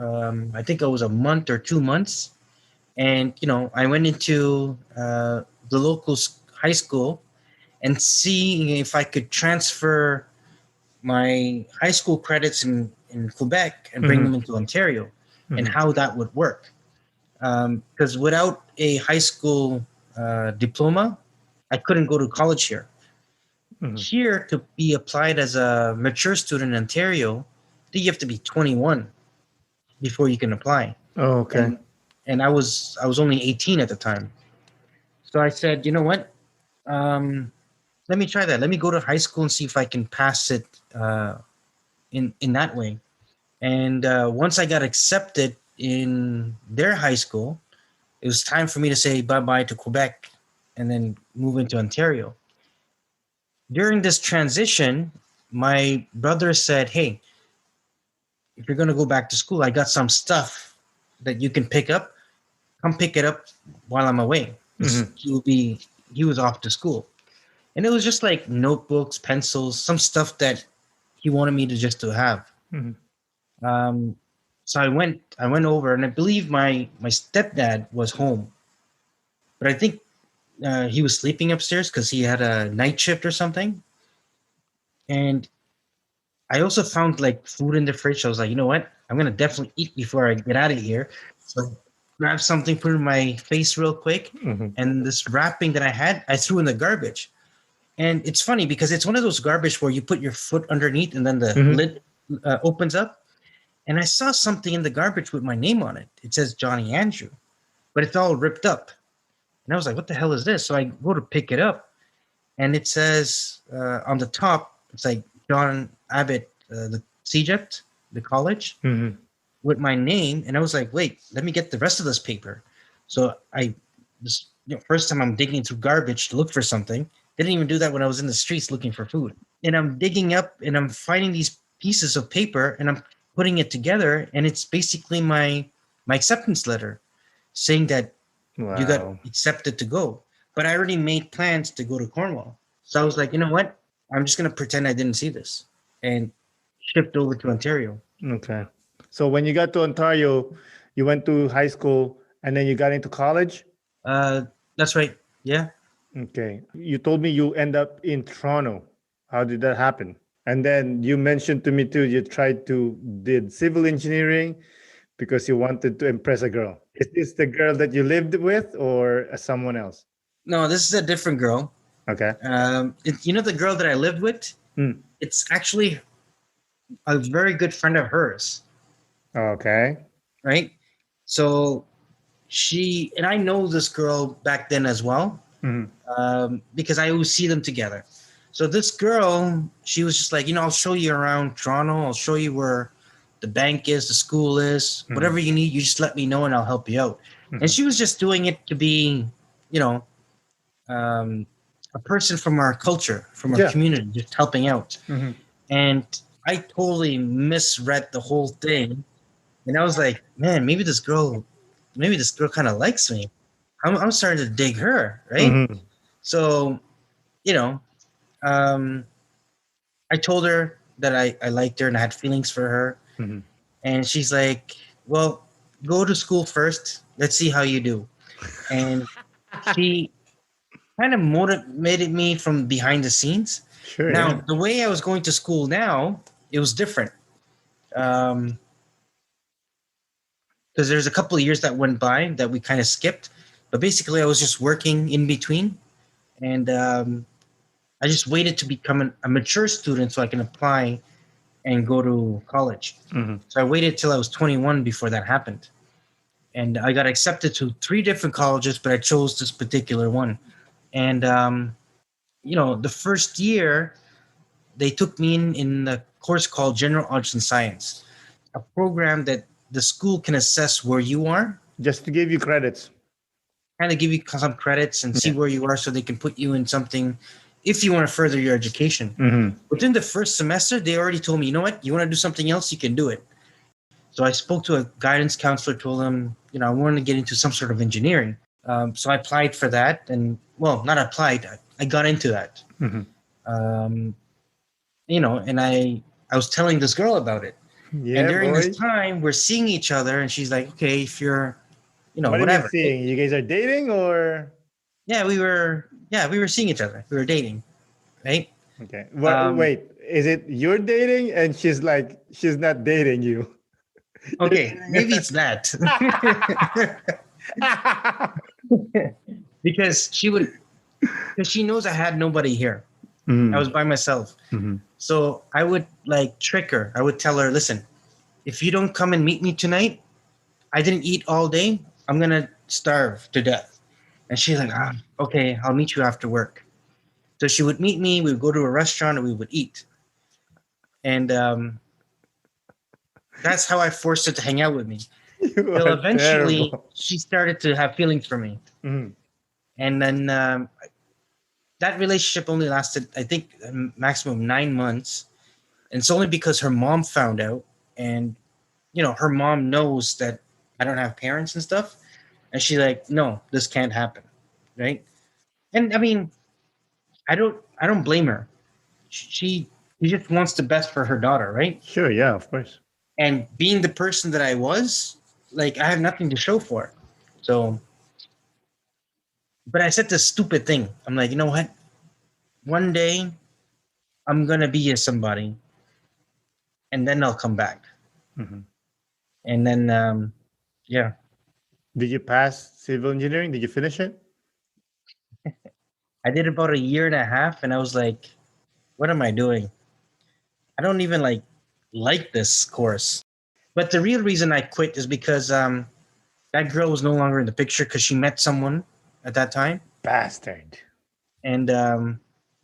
I think it was a month or 2 months. And, I went into the local high school and seeing if I could transfer my high school credits in Quebec and bring them into Ontario, and how that would work. Because without a high school diploma, I couldn't go to college here. Here, to be applied as a mature student in Ontario, you have to be 21 before you can apply. Oh, okay. And I was only 18 at the time. So I said, you know what? Let me try that. Let me go to high school and see if I can pass it in that way. And once I got accepted in their high school, it was time for me to say bye-bye to Quebec and then move into Ontario. During this transition, my brother said, hey, if you're going to go back to school, I got some stuff that you can pick up. Come pick it up while I'm away. He was off to school. And it was just like notebooks, pencils, some stuff that he wanted me to just to have. So I went over, and I believe my stepdad was home, but I think he was sleeping upstairs because he had a night shift or something. And I also found like food in the fridge. I was like, you know what? I'm gonna definitely eat before I get out of here. So I grabbed something, put it in my face real quick, and this wrapping that I had, I threw in the garbage. And it's funny because it's one of those garbage where you put your foot underneath and then the lid opens up. And I saw something in the garbage with my name on it. It says Johny Andrew, but it's all ripped up. And I was like, what the hell is this? So I go to pick it up, and it says on the top, it's like John Abbott, the CJET, the college, with my name. And I was like, wait, let me get the rest of this paper. So first time I'm digging through garbage to look for something. Didn't even do that when I was in the streets looking for food. And I'm digging up and I'm finding these pieces of paper and I'm putting it together. And it's basically my acceptance letter saying that you got accepted to go. But I already made plans to go to Cornwall. So I was like, you know what? I'm just going to pretend I didn't see this and shipped over to Ontario. Okay. So when you got to Ontario, you went to high school and then you got into college? That's right. Yeah. Okay. You told me you end up in Toronto. How did that happen? And then you mentioned to me too, you did civil engineering because you wanted to impress a girl. Is this the girl that you lived with or someone else? No, this is a different girl. Okay. The girl that I lived with, it's actually a very good friend of hers. Okay. Right? So she, and I know this girl back then as well, because I always see them together. So this girl, she was just like, I'll show you around Toronto. I'll show you where the bank is, the school is, whatever you need, you just let me know and I'll help you out. And she was just doing it to be, a person from our culture, from our community, just helping out. And I totally misread the whole thing. And I was like, man, maybe this girl kind of likes me. I'm starting to dig her, right? So, I told her that I liked her and I had feelings for her. And she's like, well, go to school first. Let's see how you do. And she kind of motivated me from behind the scenes. Sure. Now, the way I was going to school now, it was different. Because there's a couple of years that went by that we kind of skipped. But basically, I was just working in between. And I just waited to become a mature student so I can apply and go to college. So I waited till I was 21 before that happened. And I got accepted to 3 different colleges, but I chose this particular one. And, the first year, they took me in a course called General Arts and Science, a program that the school can assess where you are. Just to give you credits. Kind of give you some credits and see where you are so they can put you in something if you want to further your education. Within the first semester, they already told me, you know what, you want to do something else, you can do it. So I spoke to a guidance counselor, told him, I wanted to get into some sort of engineering. So I applied for that and, well, not applied, I got into that. And I was telling this girl about it. Yeah, and during this time, we're seeing each other and she's like, okay, if you're, what whatever. Are you seeing? You guys are dating or? we were seeing each other. We were dating, right? Okay. Um, Wait, is it you're dating and she's not dating you? You're okay, dating maybe it's that. because she knows I had nobody here. I was Mhm, by myself. mhm. So I would like trick her. I would tell her, listen, if you don't come and meet me tonight, I didn't eat all day. I'm gonna starve to death. And she's like, okay, I'll meet you after work. So she would meet me. We would go to a restaurant and we would eat. And that's how I forced her to hang out with me. You Till are eventually terrible. she started to have feelings for me. Mhm. And then that relationship only lasted, I think, a maximum 9 months. And it's only because her mom found out, and her mom knows that I don't have parents and stuff, and she's like, no, this can't happen, right? And I mean, I don't blame her. She just wants the best for her daughter, right? Sure, yeah, of course. And being the person that I was, like, I have nothing to show for it. So, but I said this stupid thing. I'm like, you know what? One day I'm gonna be a somebody, and then I'll come back. Mhm. And then, yeah, Did you pass civil engineering? Did you finish it? I did about a year and a half, and I was like, what am I doing? I don't even like this course. But the real reason I quit is because that girl was no longer in the picture because she met someone at that time, Bastard. and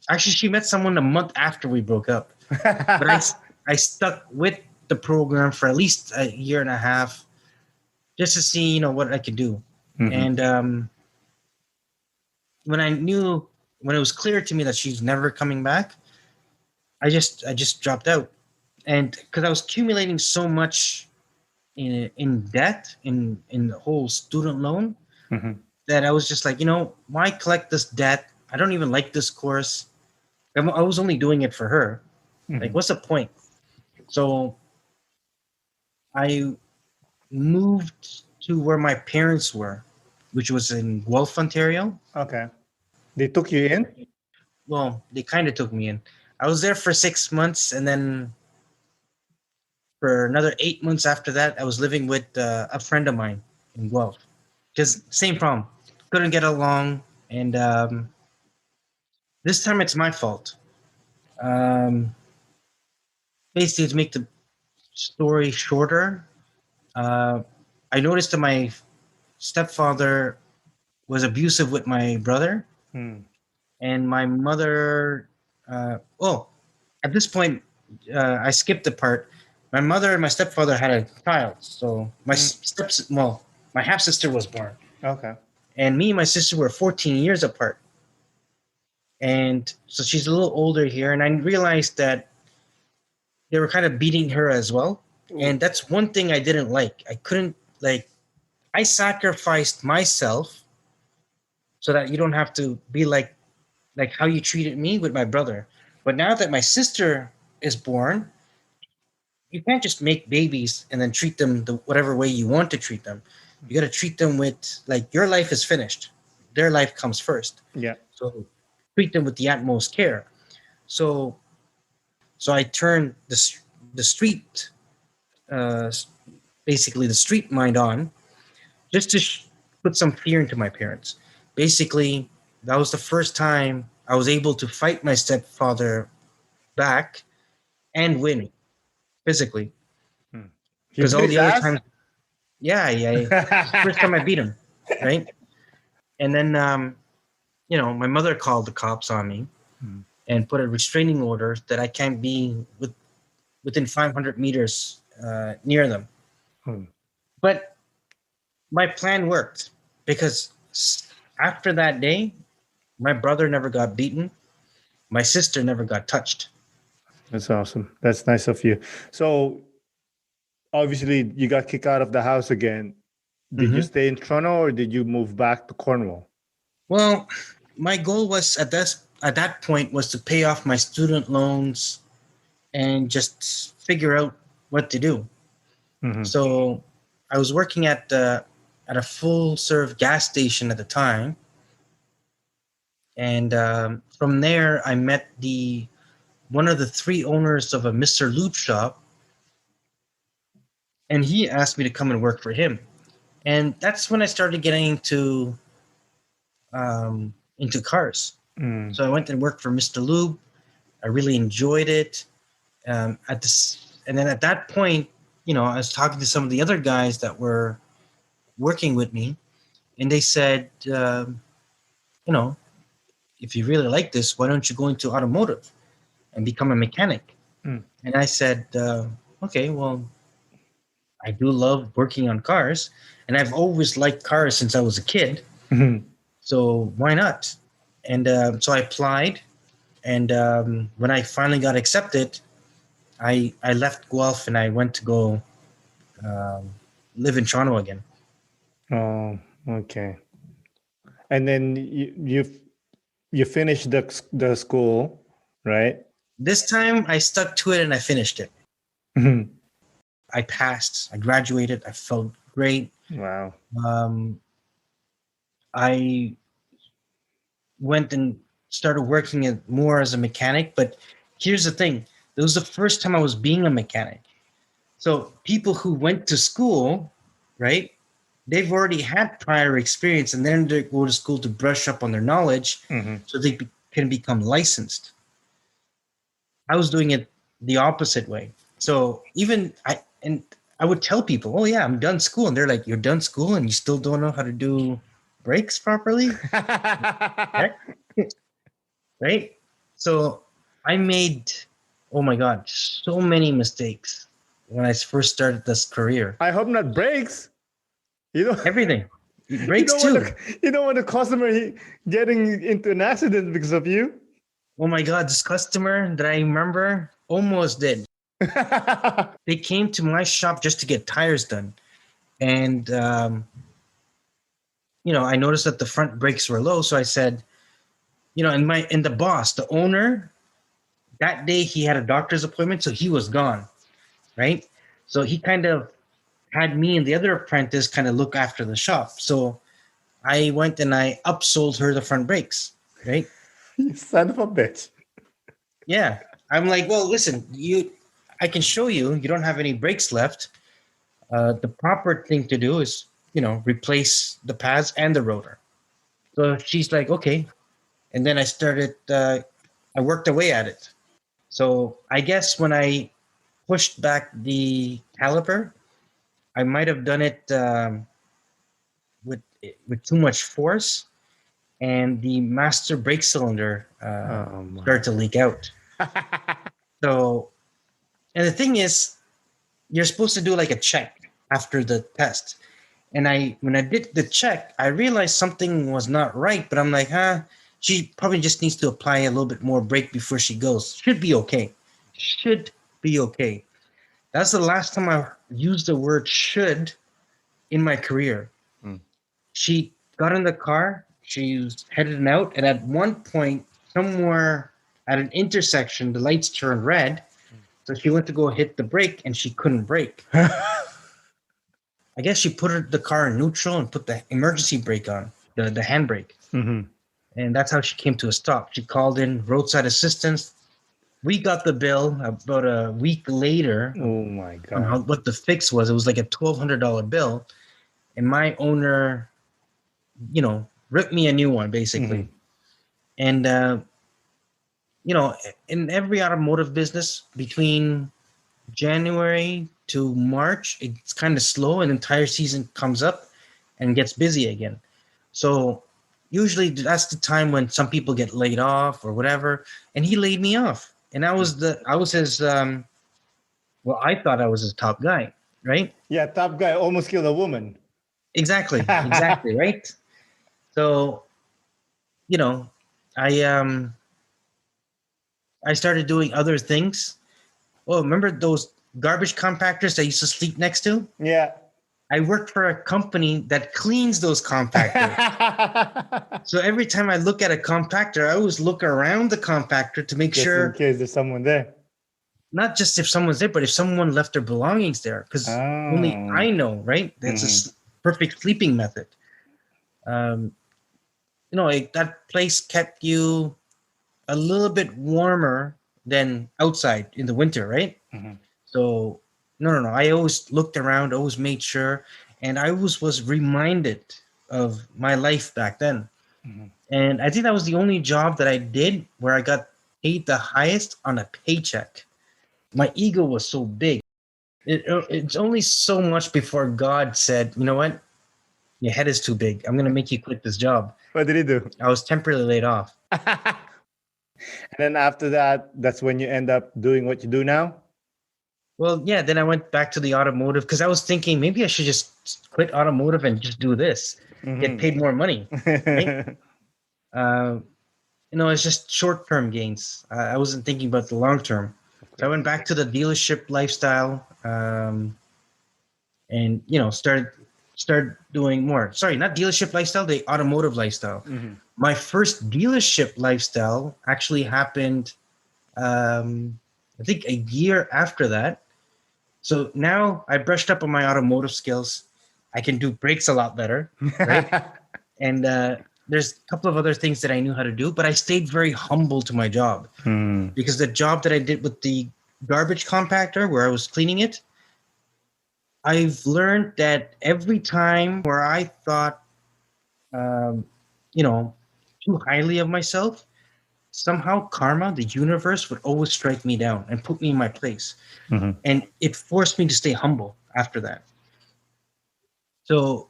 actually she met someone a month after we broke up. But I stuck with the program for at least a year and a half just to see what I could do. Mhm. And when it was clear to me that she's never coming back, I just dropped out. And because I was accumulating so much in debt in the whole student loan, Mhm. that I was just like, why collect this debt? I don't even like this course. I was only doing it for her. Like, Mhm. what's the point? So I moved to where my parents were, which was in Guelph, Ontario. Okay. They took you in? Well, they kind of took me in. I was there for 6 months, and then for another 8 months after that, I was living with a friend of mine in Guelph. Just same problem, couldn't get along, and this time it's my fault. Um, Basically, to make the story shorter, uh, I noticed that my stepfather was abusive with my brother, Hmm. and my mother. At this point, I skipped the part. My mother and my stepfather had a child, so Hmm. my half sister was born, Okay. and me and my sister were 14 years apart, and so she's a little older here, and I realized that they were kind of beating her as well, Ooh. and that's one thing I didn't like. I couldn't like I sacrificed myself so that you don't have to be like how you treated me with my brother. But now that my sister is born, you can't just make babies and then treat them the whatever way you want to treat them. You got to treat them with like your life is finished. Their life comes first. Yeah. So treat them with the utmost care. So I turned the street uh, basically the street mind on just to put some fear into my parents. Basically, that was the first time I was able to fight my stepfather back and win physically. Hmm. You Because beat all his the other ass? times, yeah, first time I beat him, right? And then, my mother called the cops on me Hmm. and put a restraining order that I can't be within 500 meters near them. Hmm. But my plan worked because after that day, my brother never got beaten. My sister never got touched. That's awesome. That's nice of you. So obviously you got kicked out of the house again. Did you Hmm. stay in Toronto or did you move back to Cornwall? Well, my goal was at that point was to pay off my student loans and just figure out what to do. Hmm. So I was working at a full serve gas station at the time, And from there, I met one of the three owners of a Mr. Lube shop, and he asked me to come and work for him. And that's when I started getting into cars. Mm. So I went and worked for Mr. Lube. I really enjoyed it. And then at that point, I was talking to some of the other guys that were working with me, and they said, if you really like this, why don't you go into automotive and become a mechanic? Mm. And I said, okay, well, I do love working on cars, and I've always liked cars since I was a kid. Mhm. So why not? And so I applied, and when I finally got accepted, I left Guelph and I went to go live in Toronto again. Oh, okay. And then you finished the school, right? This time I stuck to it and I finished it. Mhm. I passed. I graduated. I felt great. Wow. I went and started working more as a mechanic. But here's the thing. It was the first time I was being a mechanic. So people who went to school, right, they've already had prior experience, and then they go to school to brush up on their knowledge so they can become licensed. I was doing it the opposite way. So I would tell people, oh yeah, I'm done school. And they're like, you're done school and you still don't know how to do brakes properly? Right? Right? So I made, oh my God, so many mistakes when I first started this career. I hope not brakes. Everything. Brakes too. You don't want the customer getting into an accident because of you. Oh my God, this customer that I remember almost did. They came to my shop just to get tires done. And, I noticed that the front brakes were low. So I said, and the boss, the owner, that day he had a doctor's appointment. So he was gone. Right. So he kind of had me and the other apprentice kind of look after the shop. So I went and I upsold her the front brakes. Right. You son of a bitch. Yeah. I'm like, well, listen, I can show you, you don't have any brakes left. The proper thing to do is, replace the pads and the rotor. So she's like, okay. And then I worked away at it. So I guess when I pushed back the caliper, I might have done it with too much force, and the master brake cylinder started to leak out. So, and the thing is, you're supposed to do like a check after the test. And when I did the check, I realized something was not right, but I'm like, she probably just needs to apply a little bit more brake before she goes. Should be okay. Should be okay. That's the last time I used the word should in my career. She got in the car, she was headed out, and at one point, somewhere at an intersection, the lights turned red. So she went to go hit the brake and she couldn't brake. I guess she put the car in neutral and put the emergency brake on, the handbrake. Mm-hmm. And that's how she came to a stop. She called in roadside assistance. We got the bill about a week later. Oh my God. On what the fix was. It was like a $1,200 bill. And my owner, ripped me a new one, basically. Mm-hmm. And, in every automotive business, between January to March, it's kind of slow, and the entire season comes up and gets busy again. So usually that's the time when some people get laid off or whatever. And he laid me off. And I was his, I thought I was his top guy, right? Yeah, top guy almost killed a woman. Exactly, right? So, I started doing other things. Oh, remember those garbage compactors I used to sleep next to? Yeah. I worked for a company that cleans those compactors. So every time I look at a compactor, I always look around the compactor to make sure. In case there's someone there. Not just if someone's there, but if someone left their belongings there. Because only I know, right? That's a perfect sleeping method. like that place kept you a little bit warmer than outside in the winter, right? Mhm. So no. I always looked around, always made sure, and I was reminded of my life back then. Mhm. And I think that was the only job that I did where I got paid the highest on a paycheck. My ego was so big. It's only so much before God said, you know what? Your head is too big. I'm going to make you quit this job. What did he do? I was temporarily laid off. And then after that, that's when you end up doing what you do now? Well, yeah, then I went back to the automotive because I was thinking maybe I should just quit automotive and just do this, get Mhm. paid more money, right? Uh, it's just short term gains. I wasn't thinking about the long term. So I went back to the dealership lifestyle, and started doing more. Sorry, not dealership lifestyle, the automotive lifestyle. Mhm. My first dealership lifestyle actually happened, I think, a year after that. So now I brushed up on my automotive skills. I can do brakes a lot better, right? And there's a couple of other things that I knew how to do, but I stayed very humble to my job Hmm. because the job that I did with the garbage compactor, where I was cleaning it, I've learned that every time where I thought, um, you know, too highly of myself, somehow karma, the universe, would always strike me down and put me in my place. Mhm. And it forced me to stay humble after that. So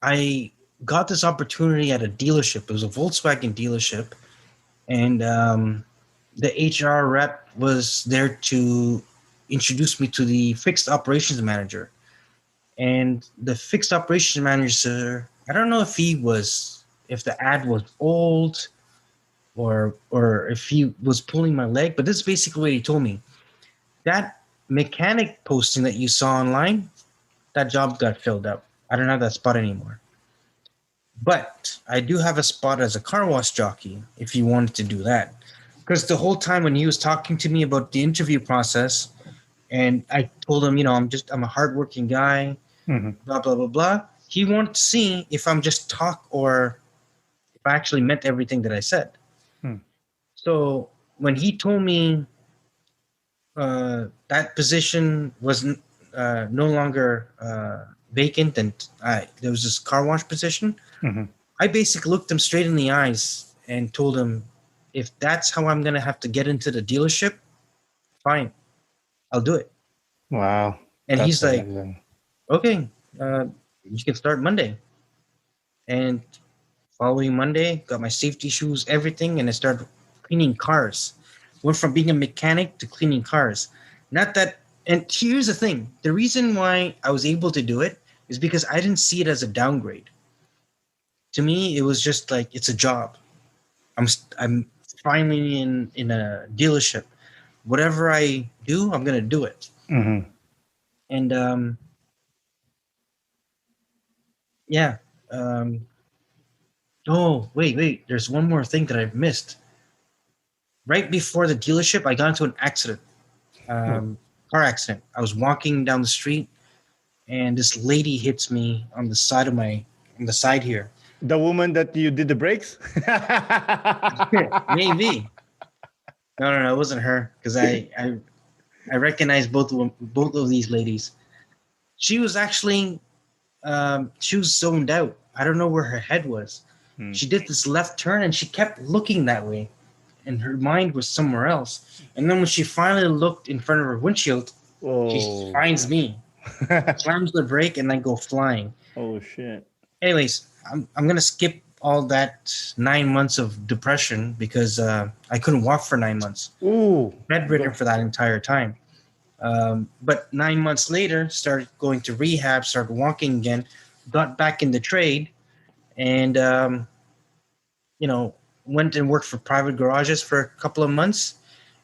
I got this opportunity at a dealership. It was a Volkswagen dealership, and the HR rep was there to introduce me to the fixed operations manager. And the fixed operations manager, I don't know if the ad was old or if he was pulling my leg, but this is basically what he told me. That mechanic posting that you saw online, that job got filled up. I don't have that spot anymore. But I do have a spot as a car wash jockey if you wanted to do that. Because the whole time when he was talking to me about the interview process, and I told him, I'm a hardworking guy, Mhm. blah blah blah blah. He wanted to see if I'm just talk or if I actually meant everything that I said. Hmm. So when he told me that position was no longer vacant and there was this car wash position, Mhm. I basically looked him straight in the eyes and told him, if that's how I'm gonna have to get into the dealership, fine, I'll do it. Wow, And that's he's like, amazing. okay, you can start Monday. And following Monday, got my safety shoes, everything, and I started cleaning cars. Went from being a mechanic to cleaning cars. Not that, and here's the thing: the reason why I was able to do it is because I didn't see it as a downgrade. To me, it was just like it's a job. I'm finally in a dealership. Whatever I do, I'm gonna do it. Mhm. And yeah. Um, oh wait, there's one more thing that I've missed. Right before the dealership, I got into an accident, Oh. car accident. I was walking down the street, and this lady hits me on the side here. The woman that you did the brakes? Maybe no, it wasn't her because I recognized both of these ladies. She was actually she was zoned out. I don't know where her head was. Hmm. She did this left turn and she kept looking that way, and her mind was somewhere else. And then when she finally looked in front of her windshield, she Oh. finds me, slams the brake, and then go flying. Oh shit. Anyways, I'm gonna skip all that 9 months of depression because I couldn't walk for 9 months, Ooh. bedridden for that entire time. But 9 months later, started going to rehab, started walking again, got back in the trade, and went and worked for private garages for a couple of months.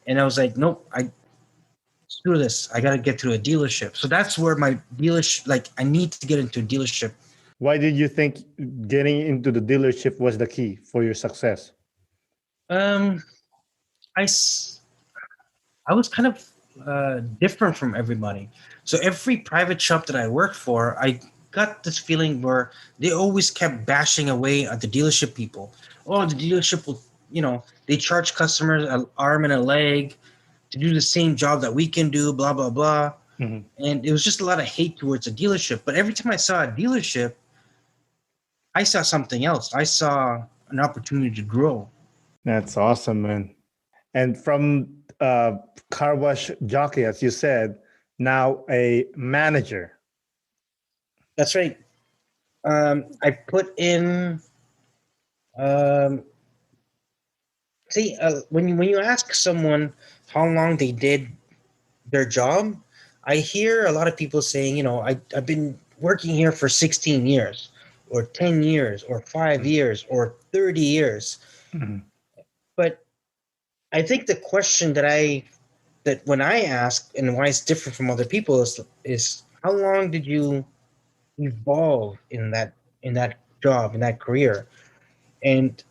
And I was like, nope, I screw this. I gotta get to a dealership. So that's where my dealership, like, I need to get into a dealership. Why did you think getting into the dealership was the key for your success? Um, I s- I was kind of different from everybody. So every private shop that I worked for, I got this feeling where they always kept bashing away at the dealership people. Oh, the dealership will, they charge customers an arm and a leg to do the same job that we can do, blah, blah, blah. Mhm. And it was just a lot of hate towards a dealership. But every time I saw a dealership, I saw something else. I saw an opportunity to grow. That's awesome, man. And from car wash jockey, as you said, now a manager. That's right. I put in, um, when you ask someone how long they did their job, I hear a lot of people saying, I've been working here for 16 years or 10 years or 5 years or 30 years. Mhm. But I think the question that when I ask and why it's different from other people is how long did you evolve in that job, in that career? And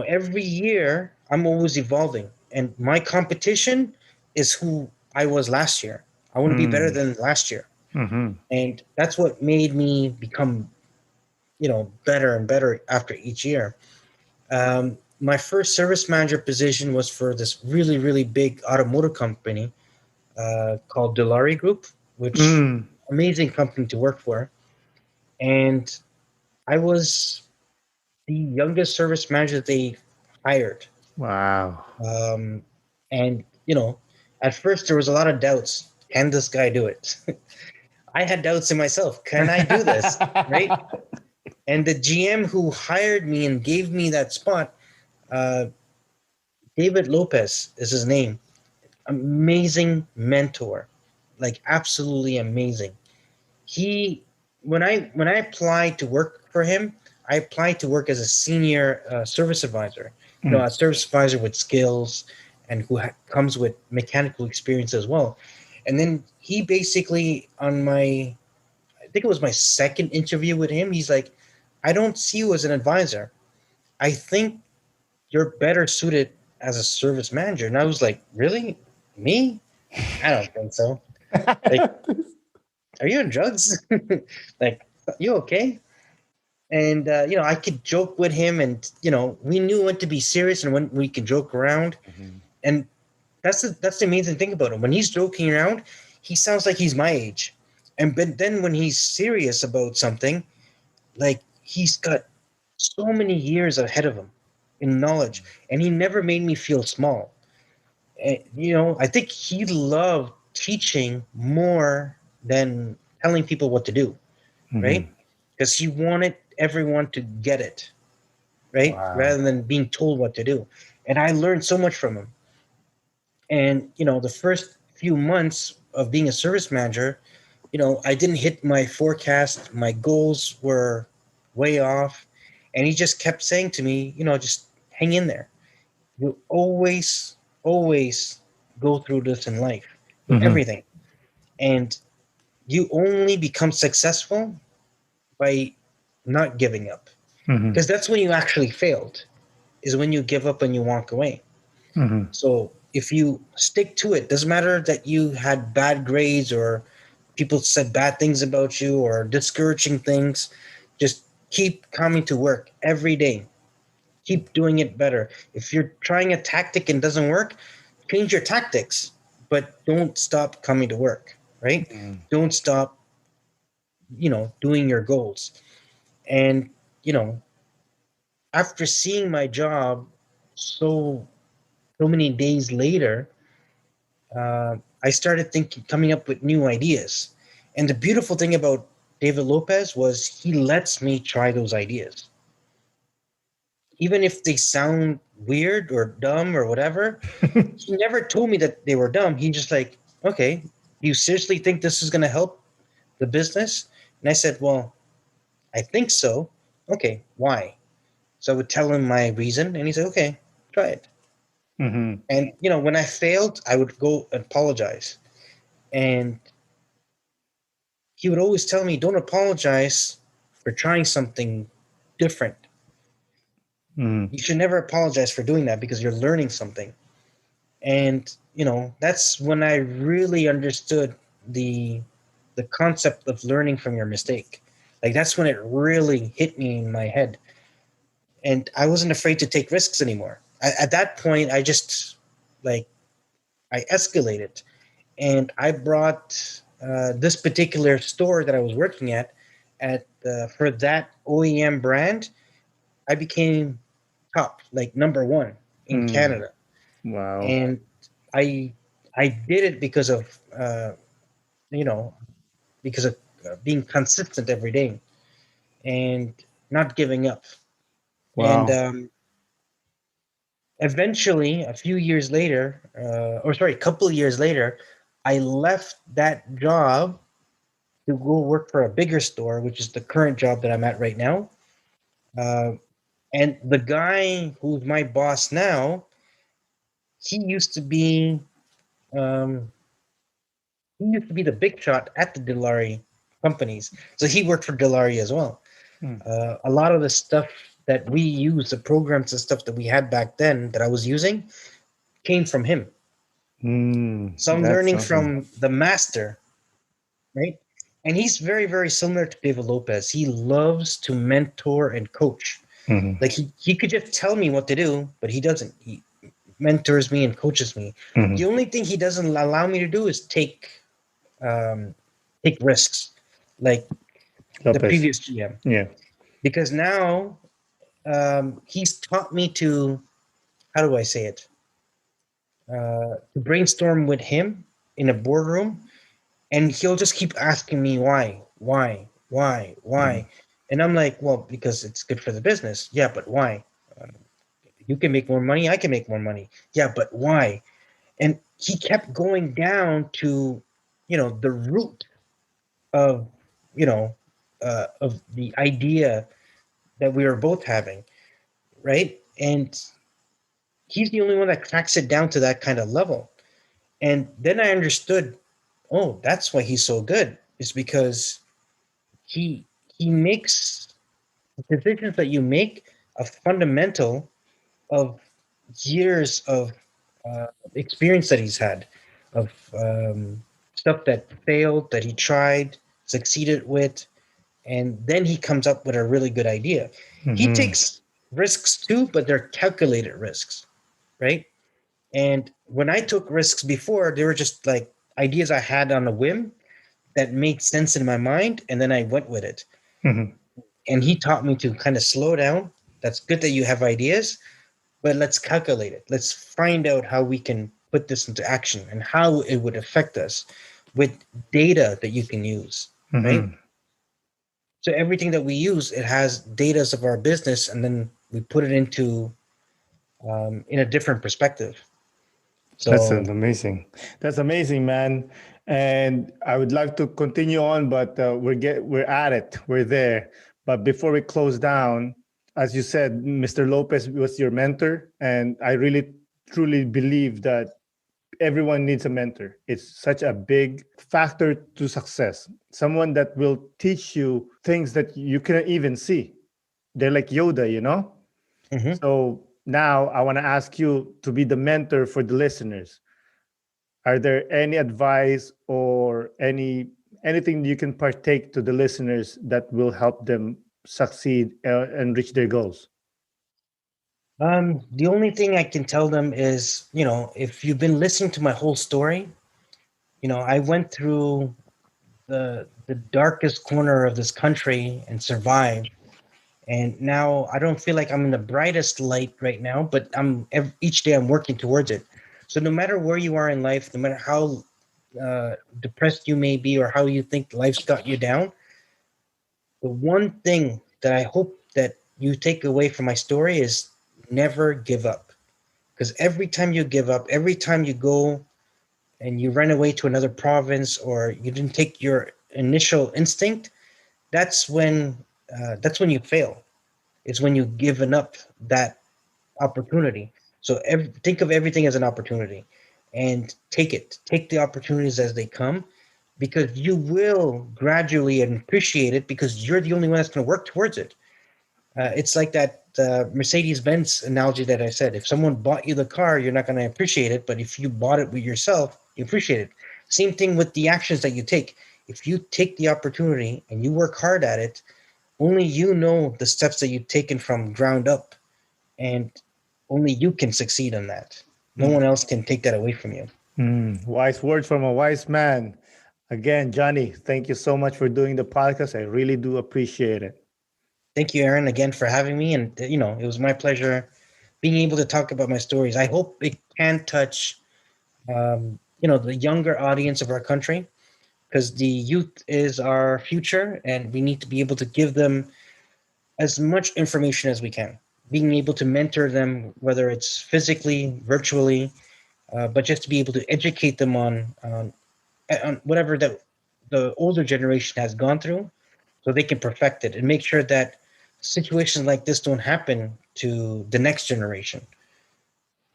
every year I'm always evolving, and my competition is who I was last year. I want to be better than last year, Mhm. and that's what made me become better and better after each year. My first service manager position was for this really really big automotive company called Delari Group, which Mm. amazing company to work for. And I was the youngest service manager that they hired. Wow. Um, and at first there was a lot of doubts. Can this guy do it? I had doubts in myself. Can I do this? Right? And the GM who hired me and gave me that spot, uh, David Lopez is his name. Amazing mentor, like absolutely amazing. He when I applied to work for him, I applied to work as a senior service advisor. Mm. A service advisor with skills and who comes with mechanical experience as well. And then he basically on my, I think it was my second interview with him, he's like, I don't see you as an advisor. I think you're better suited as a service manager. And I was like, really? Me? I don't think so. Like, are you on drugs? Like, you okay? And I could joke with him, and we knew when to be serious and when we could joke around. Mhm. And that's the amazing thing about him. When he's joking around, he sounds like he's my age. And but then when he's serious about something, like he's got so many years ahead of him in knowledge, and he never made me feel small. And, I think he loved teaching more than telling people what to do, right? Mhm. Because he wanted everyone to get it, right? Wow. Rather than being told what to do. And I learned so much from him. And, the first few months of being a service manager, I didn't hit my forecast. My goals were way off. And he just kept saying to me, just hang in there. You always go through this in life with Mhm. everything. And you only become successful by not giving up. Mhm. Because that's when you actually failed, is when you give up and you walk away. Mhm. So if you stick to it, doesn't matter that you had bad grades or people said bad things about you or discouraging things, just keep coming to work every day. Keep doing it better. If you're trying a tactic and doesn't work, change your tactics, but don't stop coming to work, right? Mhm. Don't stop, doing your goals. And, you know, after seeing my job so so many days later, I started thinking, coming up with new ideas. And the beautiful thing about David Lopez was he lets me try those ideas, even if they sound weird or dumb or whatever. He never told me that they were dumb. He just like, okay, do you seriously think this is going to help the business? And I said, well, I think so. Okay, why? So I would tell him my reason, and he said, okay, try it. Mhm. And when I failed, I would go and apologize. And he would always tell me, don't apologize for trying something different. Mhm. You should never apologize for doing that because you're learning something. And that's when I really understood the concept of learning from your mistake. Like that's when it really hit me in my head, and I wasn't afraid to take risks anymore. At that point, I just like I escalated, and I brought this particular store that I was working at for that OEM brand. I became top, like number one in Mm. Canada, Wow. and I I did it because of you know because of being consistent every day and not giving up. And Wow. eventually, a few years later, or sorry, a couple of years later, I left that job to go work for a bigger store, which is the current job that I'm at right now. Uh, and the guy who's my boss now, he used to be um, he used to be the big shot at the Dilari companies. So he worked for Dilari as well. Mm. A lot of the stuff that we use, the programs and stuff that we had back then that I was using, came from him. Mm. So I'm That's learning awesome. from the master, right? And he's very, very similar to David Lopez. He loves to mentor and coach. Mhm. Like he could just tell me what to do, but he doesn't. He mentors me and coaches me. The Mhm. only thing he doesn't allow me to do is um, take risks, like the Lopez. previous GM, Yeah. because now he's taught me to, how do I say it, to brainstorm with him in a boardroom, and he'll just keep asking me Mm. why, and I'm like, well, because it's good for the business. Yeah, but why? You can make more money. I can make more money. Yeah, but why? And he kept going down to, the root of, of the idea that we were both having, right? And he's the only one that cracks it down to that kind of level. And then I understood, oh, that's why he's so good. Is because he he makes the decisions that you make a fundamental of years of experience that he's had, of stuff that failed, that he tried, succeeded with, and then he comes up with a really good idea. He Mhm. takes risks too, but they're calculated risks, right? And when I took risks before, they were just like ideas I had on a whim that made sense in my mind, and then I went with it. Mhm. And he taught me to kind of slow down. That's good that you have ideas, but let's calculate it. Let's find out how we can put this into action and how it would affect us with data that you can use, right? Mhm. So everything that we use, it has data of our business, and then we put it into in a different perspective. That's So amazing. That's amazing, man. And I would like to continue on, but we're at it. We're there. But before we close down, as you said, Mr. Lopez was your mentor, and I really truly believe that everyone needs a mentor. It's such a big factor to success. Someone that will teach you things that you cannot even see. They're like Yoda, you know? mhm. So now I want to ask you to be the mentor for the listeners. Are there any advice or anything you can partake to the listeners that will help them succeed and reach their goals? The only thing I can tell them is, if you've been listening to my whole story, I went through the darkest corner of this country and survived. And now I don't feel like I'm in the brightest light right now, but each day I'm working towards it. So no matter where you are in life, no matter how depressed you may be or how you think life's got you down, the one thing that I hope that you take away from my story is never give up. Because every time you give up, every time you go and you run away to another province or you didn't take your initial instinct, that's when you fail. It's when you've given up that opportunity. So think of everything as an opportunity and take it. Take the opportunities as they come, because you will gradually appreciate it because you're the only one that's going to work towards it. It's like that Mercedes Benz analogy that I said. If someone bought you the car, you're not going to appreciate it. But if you bought it with yourself, you appreciate it. Same thing with the actions that you take. if you take the opportunity and you work hard at it, only you know the steps that you've taken from ground up, and only you can succeed in that. No one else can take that away from you. Wise words from a wise man. Again, Johny, thank you so much for doing the podcast. I really do appreciate it. Thank you, Aaron, again for having me. And, it was my pleasure being able to talk about my stories. I hope it can touch, the younger audience of our country, because the youth is our future and we need to be able to give them as much information as we can, being able to mentor them, whether it's physically, virtually, but just to be able to educate them on whatever that the older generation has gone through, so they can perfect it and make sure that situations like this don't happen to the next generation,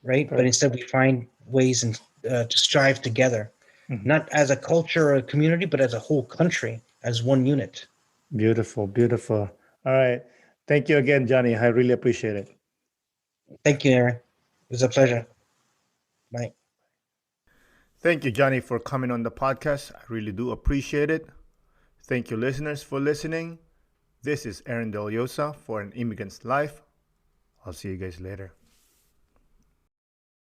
right? But instead, we find ways to strive together, not as a culture or a community, but as a whole country, as one unit. Beautiful, beautiful. All right. Thank you again, Johny. I really appreciate it. Thank you, Aaron. It was a pleasure. Bye. Thank you, Johny, for coming on the podcast. I really do appreciate it. Thank you, listeners, for listening. This is Aaron Deliosa for An Immigrant's Life. I'll see you guys later.